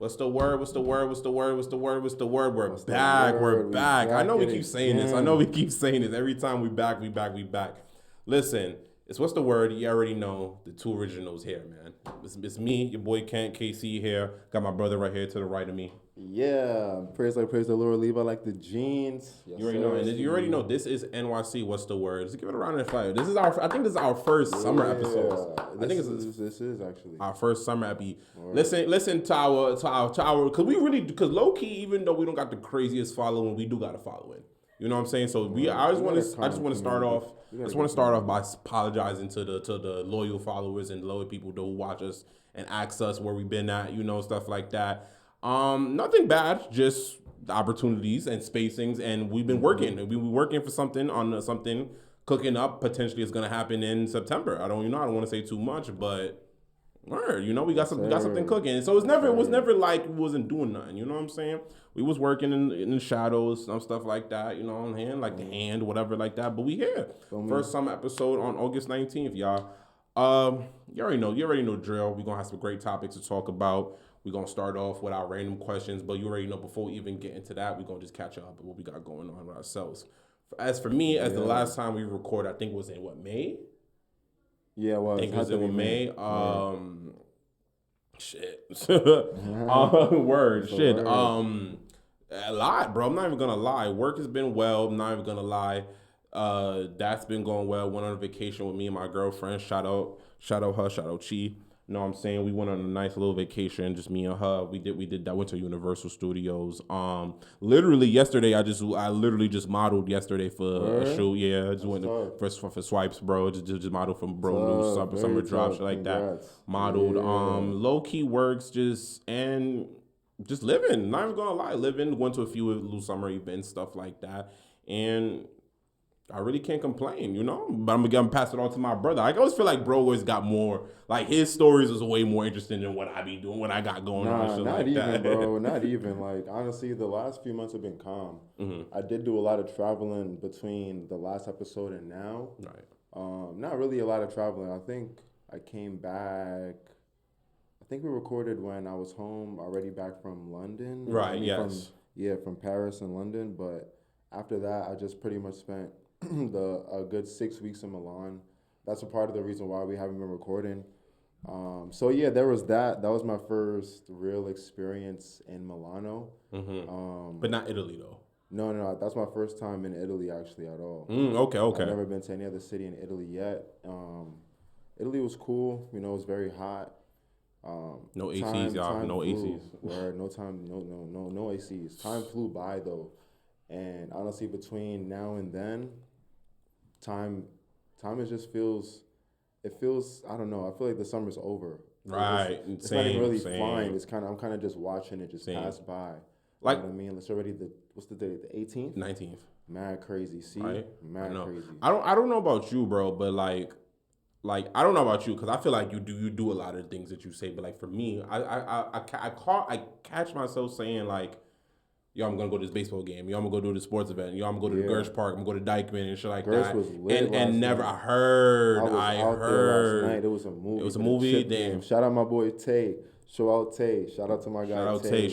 What's the word? What's the word? What's the word? What's the word? What's the word? We're What's the back. word? We're We back. I back know we at keep it saying this. I again. know we keep saying this. Every time we back. Listen, it's what's the word? You already know the two originals here, man. It's me, your boy Kent, KC here. Got my brother right here to the right of me. Yeah, praise the Lord. Leave I like the jeans. Yes, You already know, and you already know this is NYC. What's the word? Let's give it a round of applause. I think this is our first summer episode. This is actually our first summer epi. Listen to our because low key, even though we don't got the craziest following, we do got a following. You know what I'm saying? So I just want to start off by apologizing to the loyal followers and loyal people who watch us and ask us where we've been at, stuff like that. Nothing bad, just the opportunities and spacings, and we've been working. We've been working for something on something cooking up. Potentially, it's gonna happen in September. I don't want to say too much, but we got something cooking. So it was never like we wasn't doing nothing. You know what I'm saying? We was working in the shadows, some stuff like that. On hand, like the hand, whatever, like that. But we here. First summer episode on August 19th, y'all. You already know drill. We're gonna have some great topics to talk about. We're gonna start off with our random questions, but you already know before we even get into that, we're gonna just catch up with what we got going on with ourselves. As for me, the last time we recorded, I think it was in May? Yeah, well, I think it was in May. Shit. Word. Shit. A lot, bro. I'm not even gonna lie. Work has been well. I'm not even gonna lie. That's been going well. Went on a vacation with me and my girlfriend. Shout out her. Shout out Chi. You know what I'm saying? We went on a nice little vacation, just me and her. We did that. Went to Universal Studios. Literally yesterday, I literally just modeled yesterday for a shoot. Yeah, just went for swipes, bro. Just modeled for bro new summer drop, shit like that. Modeled. Low key works, just living. Not even gonna lie, living. Went to a few little summer events, stuff like that, and I really can't complain, But I'm gonna pass it on to my brother. I always feel like bro always got more, like his stories is way more interesting than what I be doing, what I got going on. Shit not like even, that. bro. Not even. Like honestly, the last few months have been calm. Mm-hmm. I did do a lot of traveling between the last episode and now. Right. Not really a lot of traveling. I think I came back. I think we recorded when I was home already back from London. Right. Yes. From Paris and London. But after that, I just pretty much spent a good 6 weeks in Milan. That's a part of the reason why we haven't been recording. There was that. That was my first real experience in Milano. Mm-hmm. But not Italy though. No. That's my first time in Italy actually at all. Okay. I've never been to any other city in Italy yet. Italy was cool. It was very hot. No ACs, y'all. No ACs. No time. No ACs. Time flew by though, and honestly, between now and then, time it just feels. It feels. I don't know. I feel like the summer's over. Right. It's not even really flying. It's I'm kind of just watching it just pass by. Like, you know what I mean? It's already what's the date? The 18th. 19th. Mad crazy. See. Right? Mad crazy. I don't know about you, bro, but like I don't know about you because I feel like you do a lot of things that you say, but like for me, I catch myself saying like, yo, I'm gonna go to this baseball game. Yo, I'm gonna go to the sports event. Yo, I'm gonna go to the Gersh Park. I'm gonna go to Dykeman and shit like that. Was lit and never, night. I heard. There last night. It was a movie. It was a movie. Damn. Game. Shout out my boy Tay. Shout out to my guy. Shout out Tay.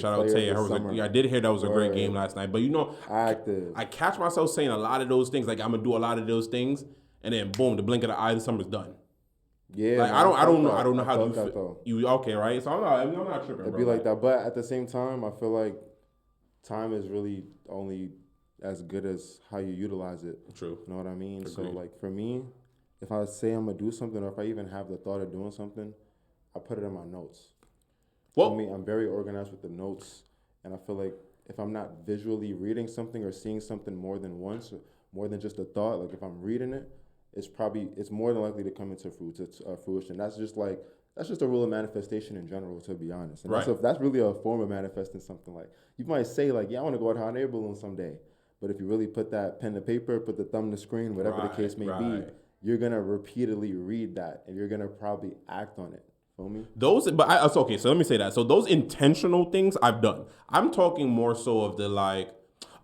I did hear that was a great game last night. But active. I catch myself saying a lot of those things. Like I'm gonna do a lot of those things, and then boom, the blink of the eye, the summer's done. Yeah, like I don't know how you feel. You okay, right? So I'm not tripping. It'd be like that, but at the same time, I feel like time is really only as good as how you utilize it. True. You know what I mean? Agreed. So like for me, if I say I'm gonna do something, or if I even have the thought of doing something, I put it in my notes. Well, for me, I'm very organized with the notes, and I feel like if I'm not visually reading something or seeing something more than once, or more than just a thought, like if I'm reading it, it's more than likely to come into fruition. That's just a rule of manifestation in general, to be honest. And that's really a form of manifesting something. Like you might say, like, yeah, I want to go out hot air balloon someday, but if you really put that pen to paper, put the thumb to screen, whatever the case may be, you're gonna repeatedly read that, and you're gonna probably act on it. Feel me? Okay. So let me say that. So those intentional things I've done. I'm talking more so of the like.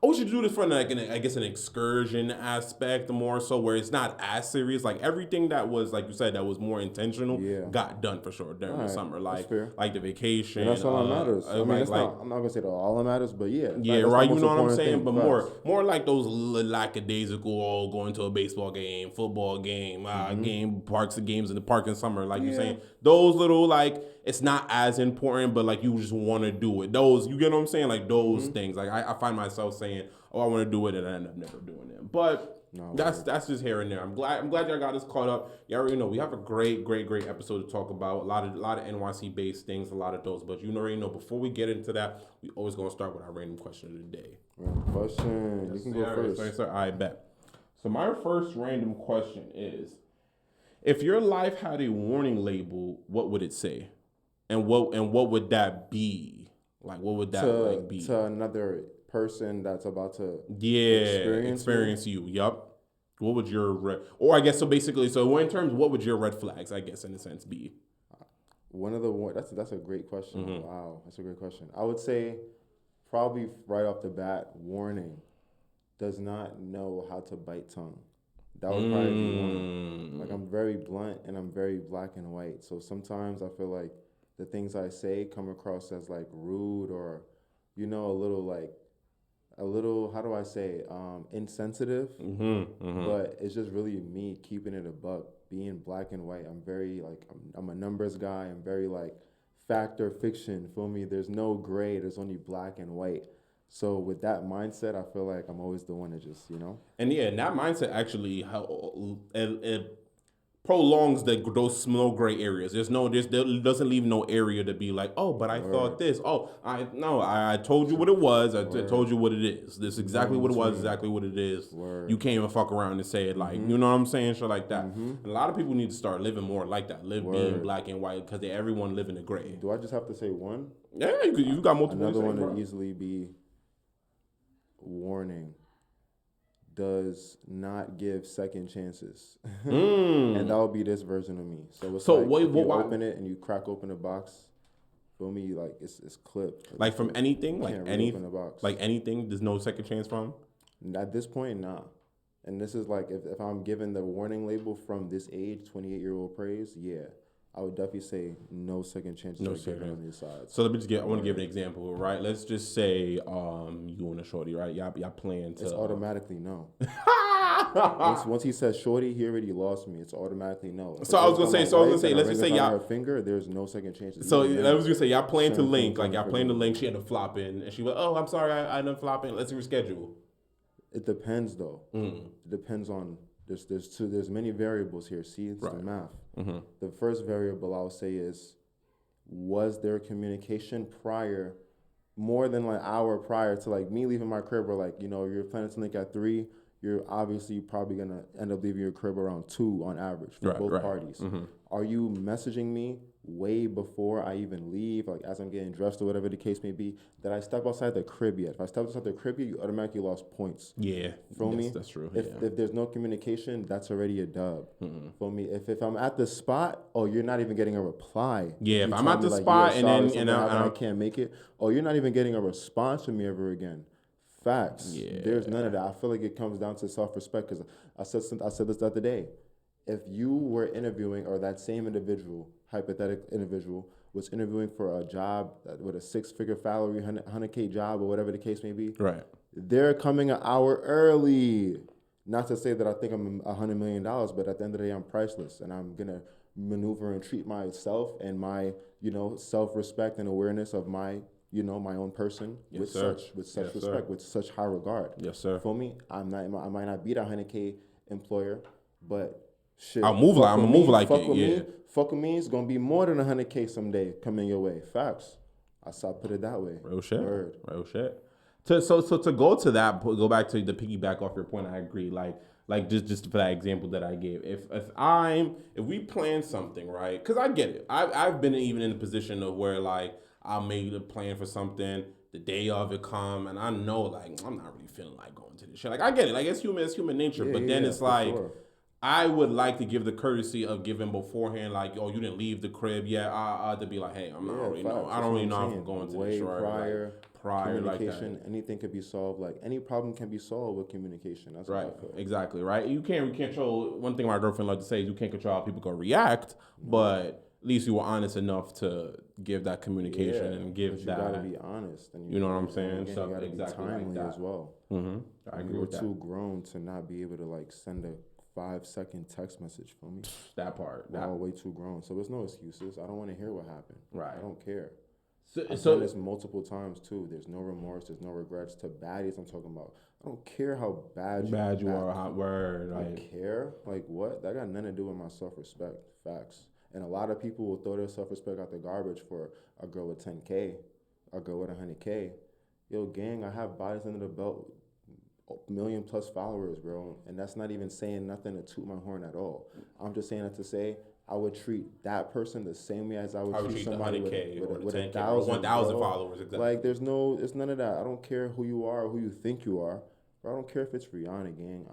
oh, we should do this for like I guess an excursion aspect more so where it's not as serious. Like everything that was like you said that was more intentional got done for sure during the summer. Like the vacation. And that's all that matters. I mean, I'm not gonna say that all that matters, but yeah. Yeah, right. You know what I'm saying? But more like those lackadaisical, going to a baseball game, football game, games in the park in summer. Like you're saying, those little like it's not as important, but like you just want to do it. Those, you get what I'm saying? Like those things. Like I find myself saying, "Oh, I want to do it," and I end up never doing it. But that's just here and there. I'm glad y'all got us caught up. You already know we have a great episode to talk about. A lot of NYC based things, a lot of those. But you already know before we get into that, we always gonna start with our random question of the day. Random question. You can go first. Sorry, I bet. So my first random question is: if your life had a warning label, what would it say? And what would that be? Like, what would that be? To another person that's about to experience you. Yup. What would your or I guess so basically in terms what would your red flags, I guess, in a sense be? That's a great question. Mm-hmm. Wow, that's a great question. I would say probably right off the bat, warning, does not know how to bite tongue. That would probably be one. Like I'm very blunt and I'm very black and white. So sometimes I feel like the things I say come across as like rude or, a little, how do I say, insensitive. But it's just really me keeping it a buck, being black and white. I'm very like, I'm a numbers guy. I'm very like fact or fiction, feel me? There's no gray, there's only black and white. So with that mindset, I feel like I'm always the one to just, And and that mindset actually it prolongs those no gray areas. There doesn't leave no area to be like, oh, but I thought this. Oh, I told you what it was. I told you what it is. This is exactly what it was, exactly what it is. You can't even fuck around and say it like, you know what I'm saying? Shit like that. And a lot of people need to start living more like that. Being black and white because everyone live in the gray. Do I just have to say one? Yeah, you got multiple. Another one would easily be warning. Does not give second chances, and that would be this version of me. So it's open it and you crack open the box. Feel me? Like it's clipped. Like from anything, like anything, like anything. There's no second chance from. At this point, nah. And this is like if I'm given the warning label from this age, 28-year-old praise, yeah. I would definitely say no second chances. No second on your side. So let me just I want to give an example, right? Let's just say you and a shorty, right? Y'all playing to. It's automatically no. once he says shorty, he already lost me. It's automatically no. So I was gonna say, let's just say y'all. Her finger, there's no second chances. So I was gonna say y'all playing to link, like y'all playing to link. She ended up flopping, and she went, "Oh, I'm sorry, I ended up flopping. Let's reschedule." It depends though. It depends on. There's many variables here. See, it's the math. The first variable I would say is, was there communication prior, more than like an hour prior to like me leaving my crib, or like, you're planning to link at 3, you're obviously probably gonna end up leaving your crib around 2 on average for both parties. Are you messaging me way before I even leave, like as I'm getting dressed or whatever the case may be, that I step outside the crib yet? If I step outside the crib yet, you automatically lost points. Yeah. Feel me? That's true. If there's no communication, that's already a dub. Feel me? If I'm at the spot, you're not even getting a reply. Yeah, if I'm at the spot and I can't make it, you're not even getting a response from me ever again. Facts. Yeah. There's none of that. I feel like it comes down to self-respect, because I said this the other day. If you were interviewing, or that same individual, hypothetical individual, was interviewing for a job with a 6-figure salary, 100K job, or whatever the case may be, right? They're coming an hour early. Not to say that I think I'm $100 million, but at the end of the day, I'm priceless, and I'm gonna maneuver and treat myself and my, self-respect and awareness of my, my own person with such respect, with such high regard. Yes, sir. For me, I might not be that 100K employer, but shit, I'm gonna move like it. Fuck with me, it's gonna be more than 100K someday coming your way. Facts. I saw put it that way. Real shit. Real shit. So to go back to the piggyback off your point, I agree. Like just for that example that I gave, if we plan something, right? Because I get it. I've been even in a position of where like I made a plan for something, the day of it come, and I know like I'm not really feeling like going to this shit. Like I get it. Like it's human nature. But then it's like. Sure. I would like to give the courtesy of giving beforehand, like, oh, you didn't leave the crib yet. To be like, hey, I don't really know. I don't really know if I'm going to the shore. Prior, like, prior, communication, like that. anything could be solved. Like any problem can be solved with communication. That's right. What I feel. Exactly. Right. You can't control. One thing my girlfriend likes to say is you can't control how people gonna react, but at least you were honest enough to give that communication and give that. You gotta be honest. And you know what I'm saying? Again, you gotta be timely as well. Mm-hmm. I agree with that. We're too grown to not be able to like send a 5-second text message for me. That part. We're all way too grown. So there's no excuses. I don't want to hear what happened. Right. I don't care. I've done this multiple times too. There's no remorse. There's no regrets. To baddies, I'm talking about. I don't care how bad you are. Hot word. I care. Like what? That got nothing to do with my self-respect. Facts. And a lot of people will throw their self-respect out the garbage for a girl with 10K, a girl with 100K. Yo, gang, I have bodies under the belt. 1 million+ followers, bro, and that's not even saying nothing to toot my horn at all. I'm just saying that to say I would treat that person the same way as I would treat somebody with 1,000 followers. Exactly. Like it's none of that. I don't care who you are or who you think you are, bro. I don't care if it's Rihanna, gang.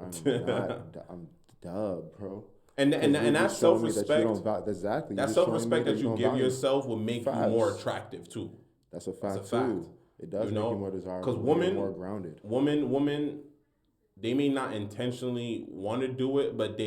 I'm Dub, bro. And that self-respect. Exactly. That self-respect that you give yourself will make you more attractive too. That's a fact too. It does make you more desirable. Because more grounded. Women, they may not intentionally want to do it, but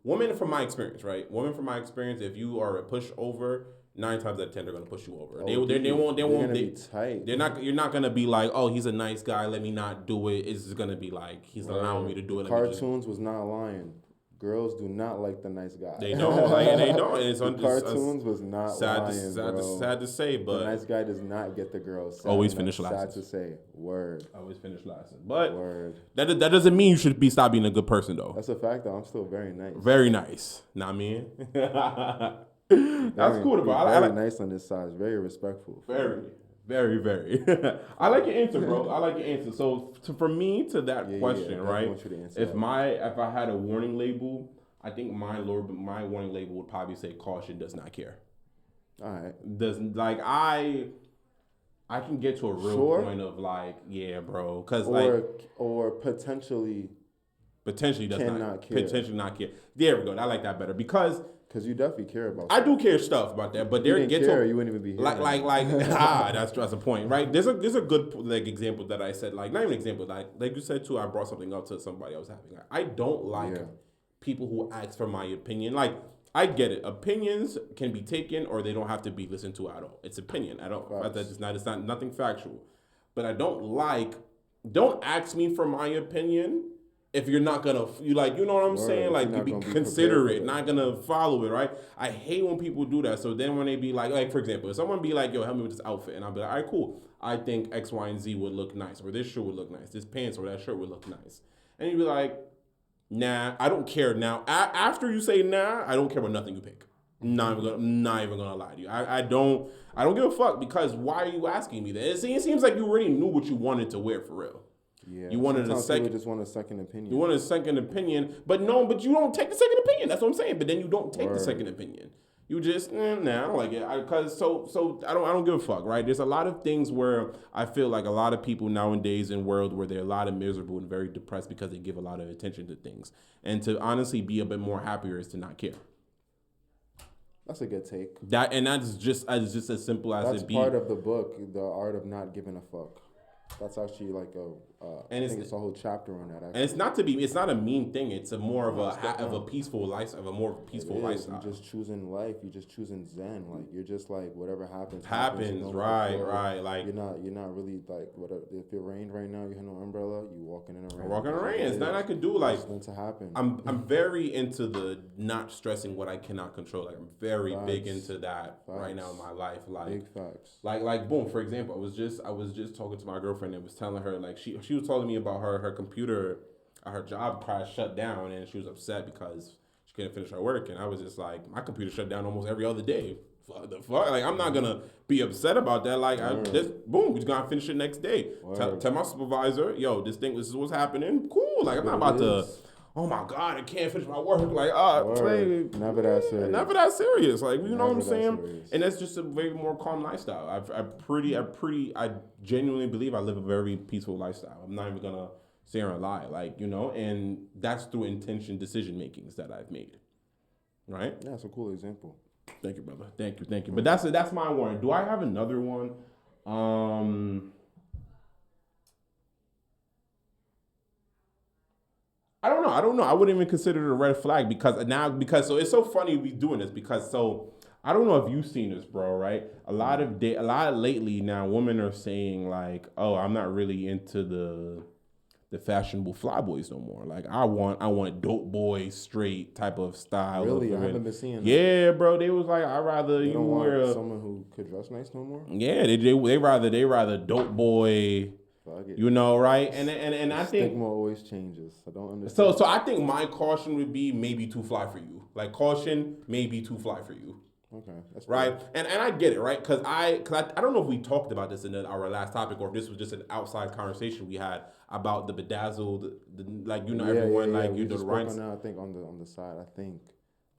women from my experience, right? Women from my experience, if you are a pushover, 9 times out of 10 they're gonna push you over. They won't be tight. You're not gonna be like, oh, he's a nice guy, let me not do it. It's just gonna be like he's allowing me to do it. Cartoons was not lying. Girls do not like the nice guy. They don't. They don't. It's cartoons was not lying, bro. Sad to say, but the nice guy does not get the girls. Always finish last. Sad to say. Word. Always finish last. But word. That doesn't mean you should stop being a good person, though. That's a fact, though. I'm still very nice. Very nice. Not me. That's cool, bro. Very nice on this side. Very respectful. Very. Very, very. I like your answer, bro. I like your answer. So for me, to that question, right? If I had a warning label, I think my warning label would probably say caution, does not care. All right. I can get to a real point of like, yeah, bro, because or potentially does not care. Potentially not care. There we go. I like that better because you definitely care about. I do care stuff about that, but you wouldn't even be here. That's a point, right? There's a good example that I said, like not even example, like you said too. I brought something up to somebody I was having. Like, I don't like people who ask for my opinion. Like I get it, opinions can be taken or they don't have to be listened to at all. It's opinion. It's not nothing factual, but I don't ask me for my opinion. If you're not gonna, you know what I'm saying? Like, you be considerate, not gonna follow it, right? I hate when people do that. So then when they be like for example, if someone be like, yo, help me with this outfit, and I'll be like, all right, cool. I think X, Y, and Z would look nice, or this shirt would look nice, this pants or that shirt would look nice. And you'd be like, nah, I don't care now. After you say nah, I don't care about nothing you pick. Not even gonna lie to you. I don't give a fuck because why are you asking me that? It seems like you already knew what you wanted to wear for real. Yeah, you wanted just want a second opinion. You want a second opinion, but you don't take the second opinion. That's what I'm saying. But then you don't take the second opinion. You just I don't like it. So I don't give a fuck, right? There's a lot of things where I feel like a lot of people nowadays in world where they're a lot of miserable and very depressed because they give a lot of attention to things, and to honestly be a bit more happier is to not care. That's a good take. That's just as simple as it be. That's part of the book, The Art of Not Giving a Fuck. That's actually like I think it's a whole chapter on that. Actually. And it's not a mean thing. It's a more of a peaceful lifestyle, lifestyle. You're just choosing life. You're just choosing Zen. Like you're just like whatever happens. Right. Like you're not really like whatever. If it rained right now, you have no umbrella. You walking in the rain. Walking in the rain. It's nothing I could do. Like it's going to happen. I'm very into the not stressing what I cannot control. Like I'm very big into that right now in my life. Like big facts. Like boom. For example, I was just talking to my girlfriend and was telling her like she was telling me about her computer, her job crashed, shut down, and she was upset because she couldn't finish her work. And I was just like, my computer shut down almost every other day. What the fuck? Like I'm not gonna be upset about that. Like I just boom, we're gonna finish it next day. Tell my supervisor, yo, this is what's happening. Cool. Like I'm not about to. Oh my God, I can't finish my work. Like, never that serious. Never that serious. Like, you know what I'm saying? Serious. And that's just a very more calm lifestyle. I genuinely believe I live a very peaceful lifestyle. I'm not even gonna saying a lie, like, you know, and that's through intention decision makings that I've made, right? Yeah, that's a cool example. Thank you, brother. Thank you. But that's my one. Do I have another one? I don't know. I wouldn't even consider it a red flag because so it's so funny we doing this because so I don't know if you've seen this, bro. Right? A lot lately now, women are saying like, "Oh, I'm not really into the fashionable fly boys no more. Like I want dope boy straight type of style." Really, I haven't been seeing that. Yeah, bro. They was like, I'd rather you don't wear someone who could dress nice no more. Yeah, they rather dope boy. You know, right? And I think stigma always changes. I don't understand. So I think my caution would be maybe too fly for you. Like caution, maybe too fly for you. Okay, that's right. And I get it, right? Because I don't know if we talked about this in our last topic or if this was just an outside conversation we had about the bedazzled, everyone like you know the rhinestones. I think on the side, I think.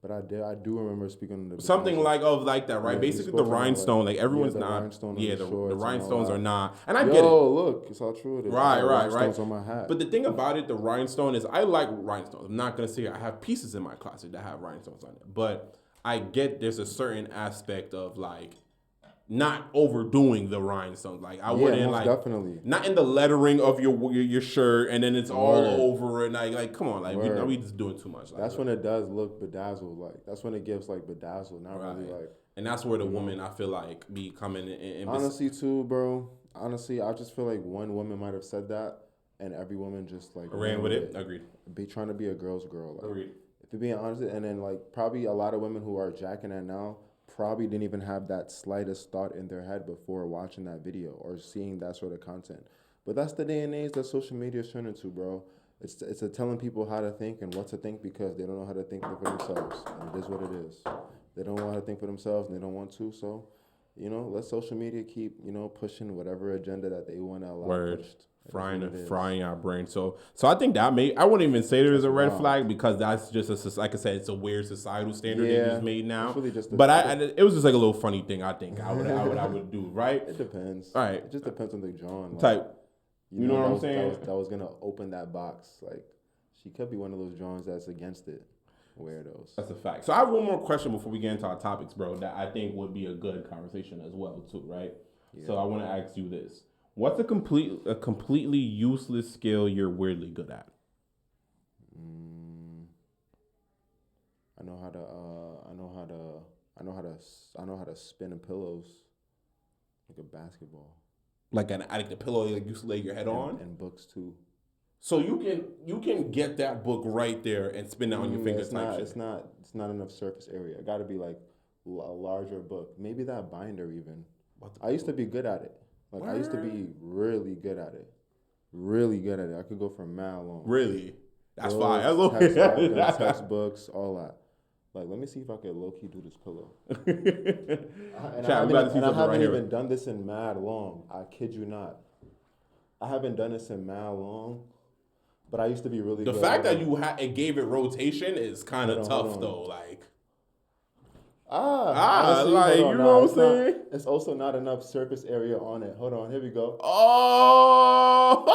But I do remember speaking on the something like that, right? Basically, the rhinestone, like everyone's not. The rhinestones are not, and I get it. Look, it's all true. Right. Rhinestones on my hat. But the thing about it, the rhinestone is, I like rhinestones. I'm not gonna say I have pieces in my closet that have rhinestones on it, but I get there's a certain aspect of like not overdoing the rhinestones. Like I wouldn't like definitely not in the lettering of your shirt and then it's all over and like come on, like we just doing too much. Like, that's when it does look bedazzled. Like that's when it gives like bedazzled, not really like. And that's where the woman I feel like be coming in. Honestly, too, bro. Honestly, I just feel like one woman might have said that, and every woman just like ran with it. Agreed. Be trying to be a girl's girl. Like, agreed. If you're being honest, and then like probably a lot of women who are jacking that now probably didn't even have that slightest thought in their head before watching that video or seeing that sort of content. But that's the day and age that social media is turning to, bro. It's telling people how to think and what to think because they don't know how to think for themselves. And it is what it is. They don't know how to think for themselves and they don't want to. So, you know, let social media keep, you know, pushing whatever agenda that they want to allow pushed. Frying our brain. So I think that I wouldn't even say there's a red flag because that's just like I said, it's a weird societal standard they just made now. Really just it was just like a little funny thing. I think I would do, right. It depends. All right. It just depends on the John type. You know what I'm saying? That was gonna open that box. Like she could be one of those Johns that's against it. Weirdos. That's a fact. So I have one more question before we get into our topics, bro. That I think would be a good conversation as well, too. Right. Yeah. So I want to ask you this. What's a completely useless skill you're weirdly good at? I know how to spin a pillows like a basketball. Like the pillow like you lay your head on? And books too. So you can get that book right there and spin that on your fingers. It's not enough surface area. It got to be like a larger book. Maybe that binder even. I used to be good at it. Like I used to be really good at it. Really good at it. I could go for mad long. Really? That's fine. Textbooks, all that. Like, let me see if I can low-key do this pillow. I haven't even done this in mad long. I kid you not. I haven't done this in mad long, but I used to be really good. The fact that it gave it rotation is kind of tough, though. Like, honestly, like, you know what I'm saying? It's also not enough surface area on it. Hold on, here we go. Oh!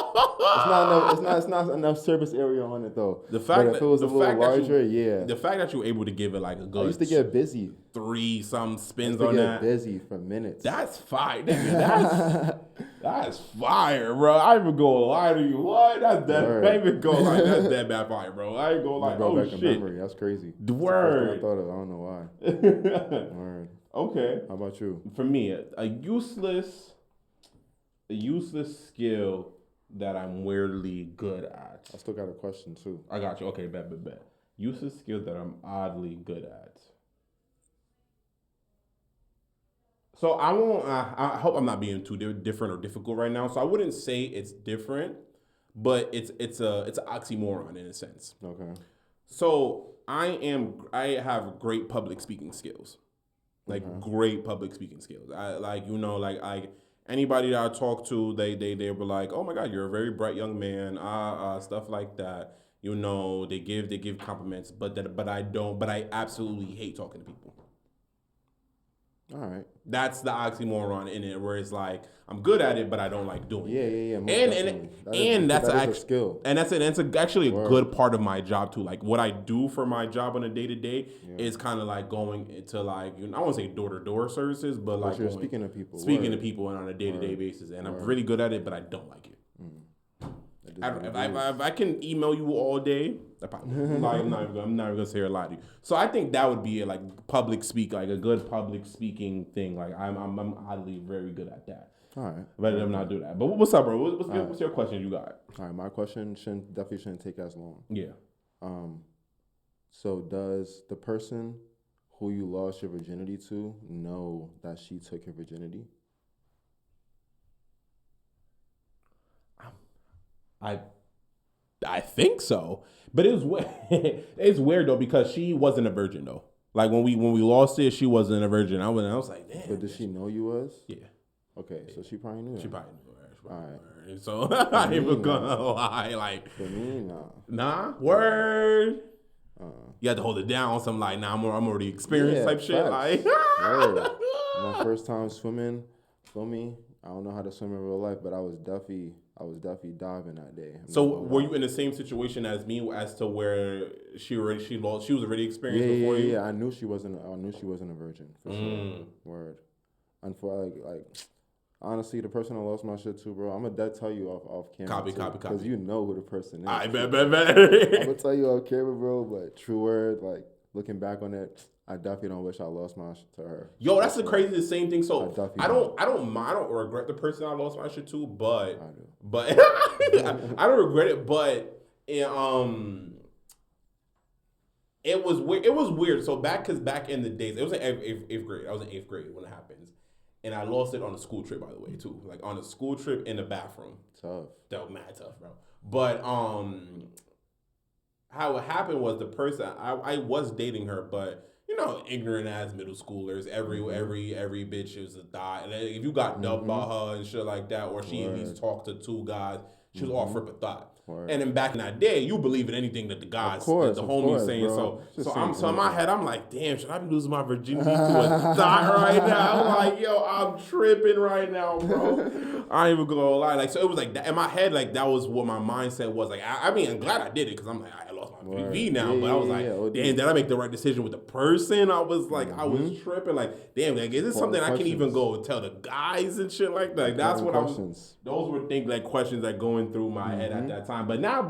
It's not enough surface area on it though. The fact that if it was a little larger, the fact that you were able to give it like a good. I used to get busy. 3-some spins on that. I used to get busy for minutes. That's fire, nigga. That's fire, bro. I ain't even gonna lie to you. What? That's dead. I ain't even gonna lie. That's dead bad fire, bro. I ain't gonna lie. Oh shit. Memory. That's crazy. The word. I thought of. I don't know why. Word. Okay. How about you? For me, a useless skill that I'm weirdly good at. I still got a question too. I got you. Okay, bet. Useless skill that I'm oddly good at. So I won't. I hope I'm not being too different or difficult right now. So I wouldn't say it's different, but it's an oxymoron in a sense. Okay. So I have great public speaking skills, like great public speaking skills. I anybody that I talk to, they were like, oh my God, you're a very bright young man, stuff like that. You know, they give compliments, but I absolutely hate talking to people. All right. That's the oxymoron in it, where it's like I'm good at it, but I don't like doing it. Yeah. Most And definitely. that's a skill. And that's actually a Word. good part of my job too. Like what I do for my job on a day to day is kind of like going into like I don't want to say door to door services, but like you're speaking to people, to people on a day to day basis, and I'm really good at it, but I don't like it. If I can email you all day, I'm not even gonna say a lot to you. So I think that would be a, like public speak, like a good public speaking thing. Like I'm oddly very good at that. All right, but I'm not do that. But what's up, bro? What's your question you got? All right, my question definitely shouldn't take as long. Yeah. So does the person who you lost your virginity to know that she took your virginity? I think so, but it's weird though because she wasn't a virgin though. Like when we lost it, she wasn't a virgin. I was like, damn. But did she know you was? Yeah. Okay, so she probably knew. She probably knew her. All right. So I ain't even gonna lie. Like, for me, nah. Nah. Word. You had to hold it down on some like, nah, I'm already experienced type shit. Like, my first time swimming, feel me? I don't know how to swim in real life, but I was definitely diving that day. So were you in the same situation as me, as to where she was already experienced before you? Yeah. I knew she wasn't a virgin for sure. Word. And for like honestly, the person I lost my shit to, bro, I'm gonna dead tell you off camera. Copy. Because you know who the person is. I bet. I'm gonna tell you off camera, bro. But true word, like looking back on it, I definitely don't wish I lost my shit to her. Yo, that's the craziest same thing. So I don't regret the person I lost my shit to, but I do. But I don't regret it. But it was weird. It was weird. So back in the days, it was in eighth grade. I was in eighth grade when it happens. And I lost it on a school trip, by the way, too. Like on a school trip in the bathroom. Tough. That was mad tough, bro. But how it happened was the person I was dating her, but you know, ignorant ass middle schoolers. Every bitch is a thot. And if you got dubbed by her and shit like that, or she at least talked to two guys, she was all for a thought. Word. And then back in that day, you believe in anything that the guys, the homies saying. Bro. So in my head, I'm like, damn, should I be losing my virginity to a thought right now? I'm like, yo, I'm tripping right now, bro. I ain't even gonna lie. Like, so it was like that in my head, like that was what my mindset was. Like, I mean, I'm glad I did it because I'm like, I lost my PV now, but I was like, damn, did I make the right decision with the person? I was like, I was tripping. Like, damn, like, is this something I can even go tell the guys and shit like that? Like, that's what those were questions that going through my head at that time. But now,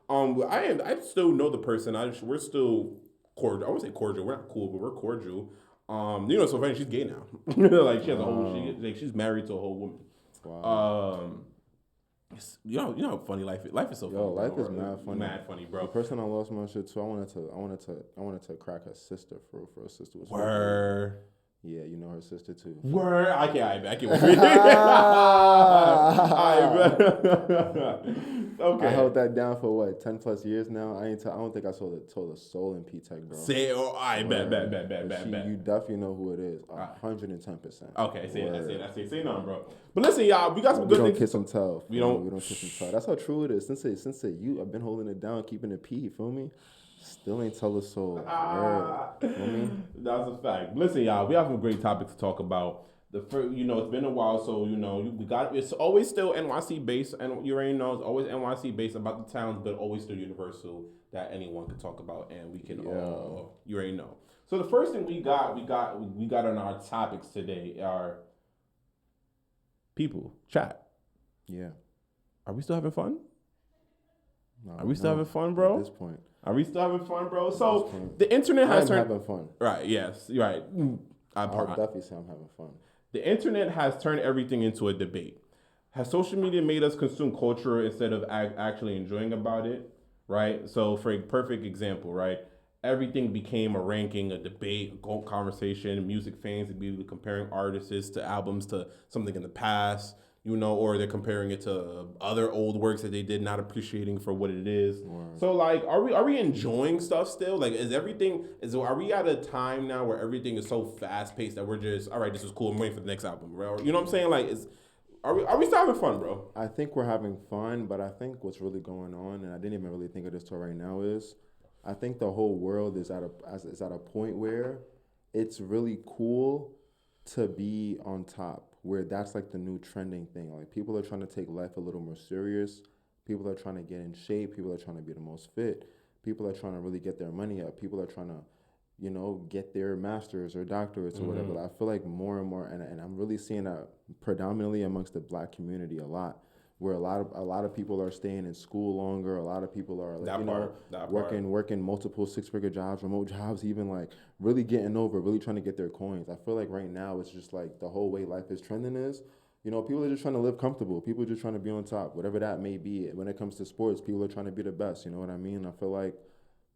I still know the person. We're still cordial. I wouldn't say cordial. We're not cool, but we're cordial. You know, so funny. She's gay now. Like she has a whole. She's married to a whole woman. Wow. You know, funny life is so funny. Yo, life is mad funny. Mad funny, bro. The person I lost my shit to, I wanted to crack her sister for her sister was. Word. Yeah, you know her sister too. Word. I can't wait. Okay. I held that down for what 10 plus years now. I don't think I told a soul in P-Tech, bro. Say I bet. You definitely know who it is. 110%. Okay, say it. Say nothing, bro. But listen, y'all, we got some good things. We don't kiss and tell. We don't kiss and tell. That's how true it is. Since I've been holding it down, keeping it P. You feel me? Still ain't tell a soul. Feel me? That's a fact. Listen, y'all, we have some great topics to talk about. It's been a while, so it's always still NYC based, and you already know it's always NYC based about the towns, but always still universal that anyone can talk about, and we can all. You already know. So the first thing we got on our topics today are people chat. Yeah. Are we still having fun? No, are we still having fun, bro? At this point. Are we still having fun, bro? So the internet has turned having fun. Right. Yes. You're right. I'll definitely say I'm having fun. The internet has turned everything into a debate. Has social media made us consume culture instead of actually enjoying about it? Right. So for a perfect example, right, everything became a ranking, a debate, a conversation. Music fans immediately comparing artists to albums to something in the past. Or they're comparing it to other old works that they did, not appreciating for what it is. Right. So, like, are we enjoying stuff still? Like, are we at a time now where everything is so fast paced that we're just, all right, this is cool, I'm waiting for the next album, bro? You know what I'm saying? Like, are we still having fun, bro? I think we're having fun, but I think what's really going on, and I didn't even really think of this till right now, is I think the whole world is at a point where it's really cool to be on top, where that's like the new trending thing. Like people are trying to take life a little more serious. People are trying to get in shape. People are trying to be the most fit. People are trying to really get their money up. People are trying to, get their masters or doctorates or whatever. I feel like more and more, and I'm really seeing that predominantly amongst the Black community a lot, where a lot of people are staying in school longer. A lot of people are like, working multiple 6-figure jobs, remote jobs, even like really getting over, really trying to get their coins. I feel like right now it's just like the whole way life is trending is, people are just trying to live comfortable. People are just trying to be on top, whatever that may be. When it comes to sports, people are trying to be the best. You know what I mean? I feel like,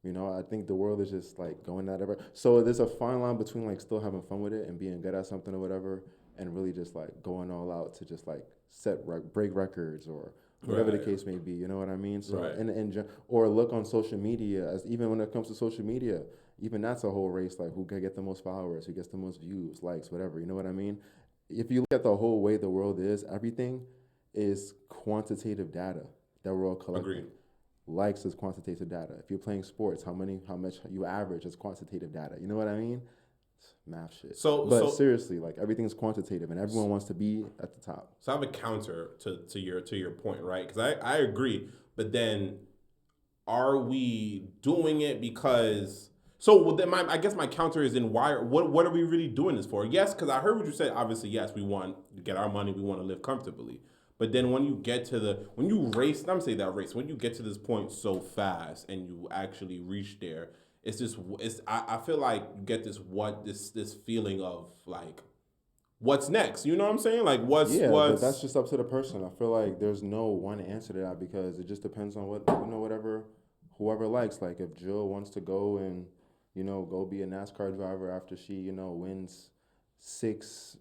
I think the world is just like going that ever. So there's a fine line between like still having fun with it and being good at something or whatever, and really just like going all out to just like break records or whatever the case may be. You know what I mean? So or look on social media, as even when it comes to social media, even that's a whole race. Like who can get the most followers, who gets the most views, likes, whatever. You know what I mean? If you look at the whole way the world is, everything is quantitative data that we're all collecting. Agreed. Likes is quantitative data. If you're playing sports, how much you average is quantitative data. You know what I mean? It's math shit. But seriously, like everything's quantitative, and everyone wants to be at the top. So I have a counter to your point, right? Because I agree, but then are we doing it because? So then I guess my counter is in why? What are we really doing this for? Yes, because I heard what you said. Obviously, yes, we want to get our money. We want to live comfortably. But then when you get to when you get to this point so fast and you actually reach there, I feel like you get this feeling of like, what's next? You know what I'm saying? Like what's but that's just up to the person. I feel like there's no one answer to that because it just depends on whoever likes. Like if Jill wants to go and, go be a NASCAR driver after she, wins 6,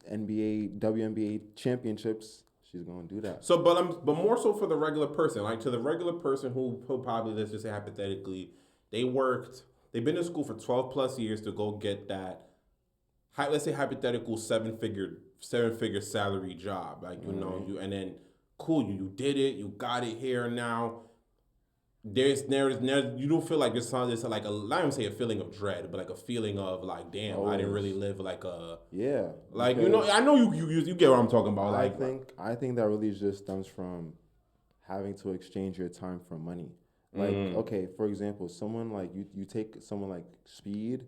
NBA, WNBA championships, she's gonna do that. So, but more so for the regular person, like to the regular person who probably, let's just say hypothetically, they've been in school for 12 plus years to go get that, let's say hypothetical seven figure salary job, like and then cool, you did it, you got it here now. There's you don't feel like there's like I don't say a feeling of dread, but like a feeling of like, damn, I didn't really live like a like I know you get what I'm talking about. I think that really just stems from having to exchange your time for money. Like okay, for example, someone like you take someone like Speed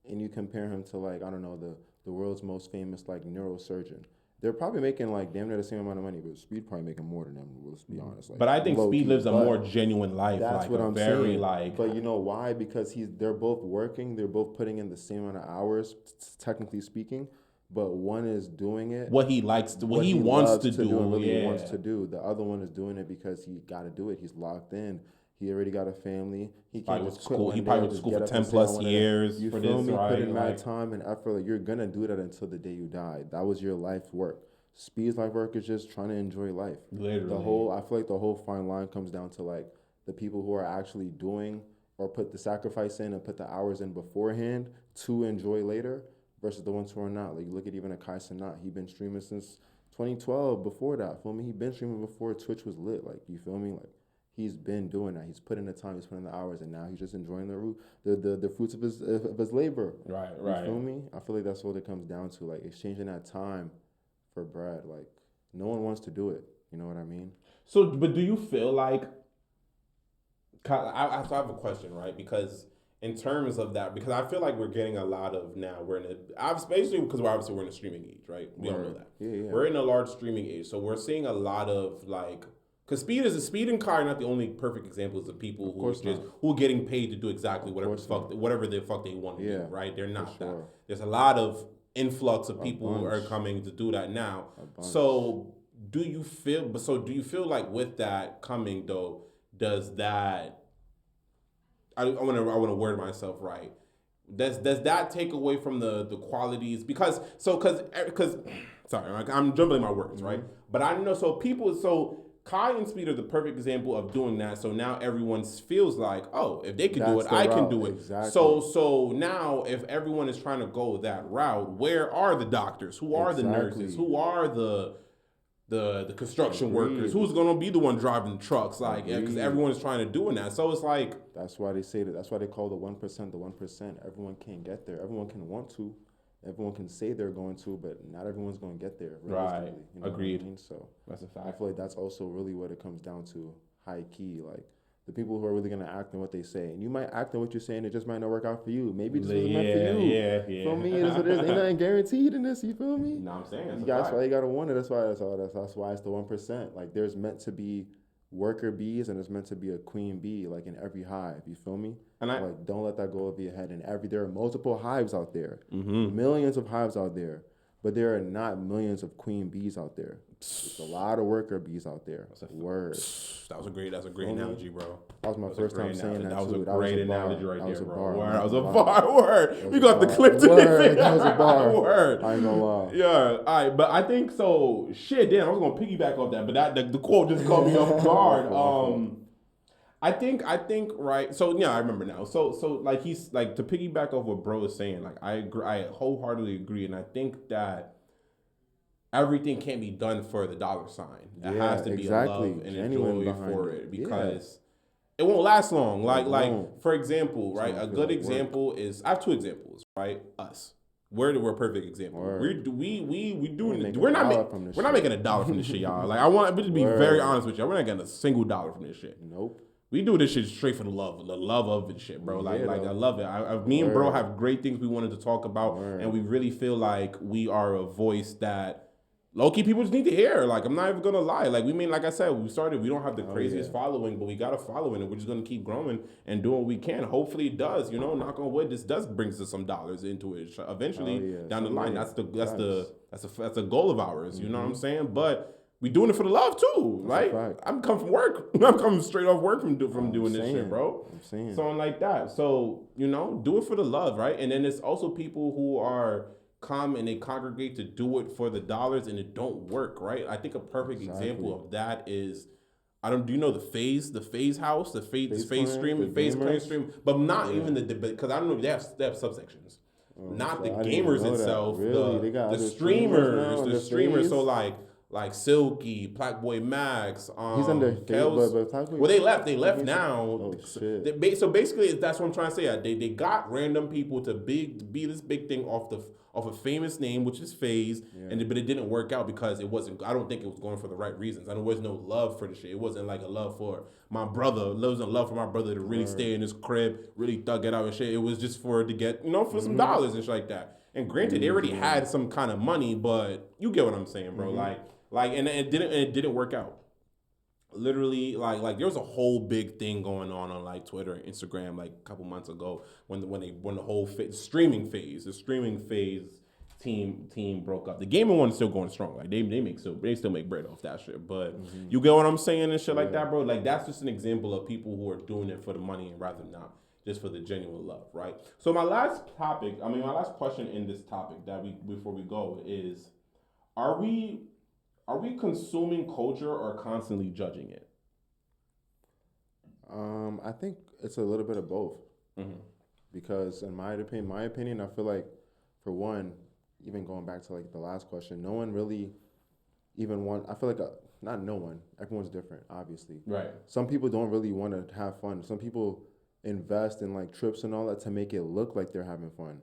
and you compare him to like I don't know the world's most famous like neurosurgeon. They're probably making like damn near the same amount of money, but Speed probably making more than them. Let's be honest. Like, but I think Speed lives a more genuine life. That's like what I'm saying. Like, but you know why? Because they're both working. They're both putting in the same amount of hours, technically speaking. But one is doing it what he likes to, what he wants to do, and really wants to do. The other one is doing it because he got to do it. He's locked in. He already got a family. He can't just quit. He probably went to school for 10 plus years. You feel me? Put in mad time and effort. Like, you're gonna do that until the day you die. That was your life work. Speed's life work is just trying to enjoy life. Literally. I feel like the whole fine line comes down to like the people who are actually doing or put the sacrifice in and put the hours in beforehand to enjoy later versus the ones who are not. Like, look at even a Kai Cenat. He been streaming since 2012. Before that, feel me? He been streaming before Twitch was lit. Like, you feel me? Like, he's been doing that. He's put in the time. He's put in the hours, and now he's just enjoying the fruits of his labor. Right. You feel me? I feel like that's what it comes down to. Like, exchanging that time for bread. Like, no one wants to do it. You know what I mean? So, but do you feel like? I have a question, right? Because in terms of that, because I feel like we're getting a lot of now. Especially because we're in a streaming age, right? We all know that. Yeah. We're in a large streaming age, so we're seeing a lot of like. Because Speed and Kai are not the only perfect examples of people who are getting paid to do exactly whatever the fuck they want to do, right? They're not that. There's a lot of influx of people who are coming to do that now. So do you feel like with that coming though, does that I want to word myself right. Does that take away from the qualities because sorry, like I'm jumbling my words, right? But I know Kai and Speed are the perfect example of doing that. So now everyone feels like, oh, if they can do it, I can do it. Exactly. So now if everyone is trying to go that route, where are the doctors? Who are the nurses? Who are the construction workers? Who's going to be the one driving the trucks? Like, because everyone is trying to do that. So it's like. That's why they say that. That's why they call the 1% the 1%. Everyone can't get there. Everyone can want to. Everyone can say they're going to, but not everyone's going to get there. Right. You know Agreed. What I mean? So that's a fact. I feel like that's also really what it comes down to. High key, like the people who are really gonna act on what they say, and you might act on what you're saying. It just might not work out for you. Maybe this wasn't meant for you. Yeah. Feel me? It is what it is. Ain't nothing guaranteed in this. You feel me? No, I'm saying that's why you gotta want it. That's why it's the 1%. Like there's meant to be worker bees and there's meant to be a queen bee, like in every hive. You feel me? And like don't let that go over your head. And there are multiple hives out there, millions of hives out there, but there are not millions of queen bees out there. There's a lot of worker bees out there. Word. That's a great analogy, bro. That was my first time saying that. That was a too. great analogy right there, bro. Word. That was a bar. Word. We got the clip to this. That was a bar. Word. I ain't gonna lie. Yeah. All right, but I think so. Shit, damn. I was gonna piggyback off that, but the quote just caught me off guard. I think right. So yeah, I remember now. So like he's like to piggyback off what bro is saying. Like I agree. I wholeheartedly agree, and I think that everything can't be done for the dollar sign. It has to be a love and a joy for it because it won't last long. Like for example, right? A good example is I have two examples, right? Us. We're a perfect example. We're not making a dollar from this shit, y'all. Like I want to be very honest with y'all. We're not getting a single dollar from this shit. Nope. We do this shit straight for the love of it, shit, bro. Like I love it. Me and bro have great things we wanted to talk about, and we really feel like we are a voice that low-key people just need to hear. Like, I'm not even gonna lie. Like, like I said, we don't have the craziest following, but we got a following, and we're just gonna keep growing and doing what we can. Hopefully it does, knock on wood, this does bring us some dollars into it eventually down the line. That's a goal of ours, you know what I'm saying? But we doing it for the love too, right? I'm coming from work. I'm coming straight off work from doing this shit, bro. I'm saying. Something like that. So, do it for the love, right? And then there's also people who are come and they congregate to do it for the dollars and it don't work, right? I think a perfect example of that is do you know the phase house, the phase stream, but not even because I don't know, they have subsections. Not the gamers itself, really? the streamers. So like Silky, Blackboy Max, he's under Kels. Well, they left now. Oh shit! So basically, that's what I'm trying to say. They got random people to be this big thing off a famous name, which is FaZe, but it didn't work out because it wasn't. I don't think it was going for the right reasons. There was no love for the shit. It wasn't like a love for my brother. It wasn't love for my brother to really stay in his crib, really thug it out and shit. It was just for to get for some dollars and shit like that. And granted, they already had some kind of money, but you get what I'm saying, bro. And it didn't work out. Literally, like there was a whole big thing going on like Twitter and Instagram like a couple months ago when the whole streaming phase team broke up. The gaming one is still going strong. Like they still make bread off that shit. But you get what I'm saying and shit like that, bro. Like that's just an example of people who are doing it for the money and rather not just for the genuine love, right? So my last question in this topic before we go is, are we consuming culture or constantly judging it? I think it's a little bit of both. Because in my opinion, I feel like, for one, even going back to like the last question, no one really I feel like not no one. Everyone's different, obviously. Right. Some people don't really want to have fun. Some people invest in like trips and all that to make it look like they're having fun.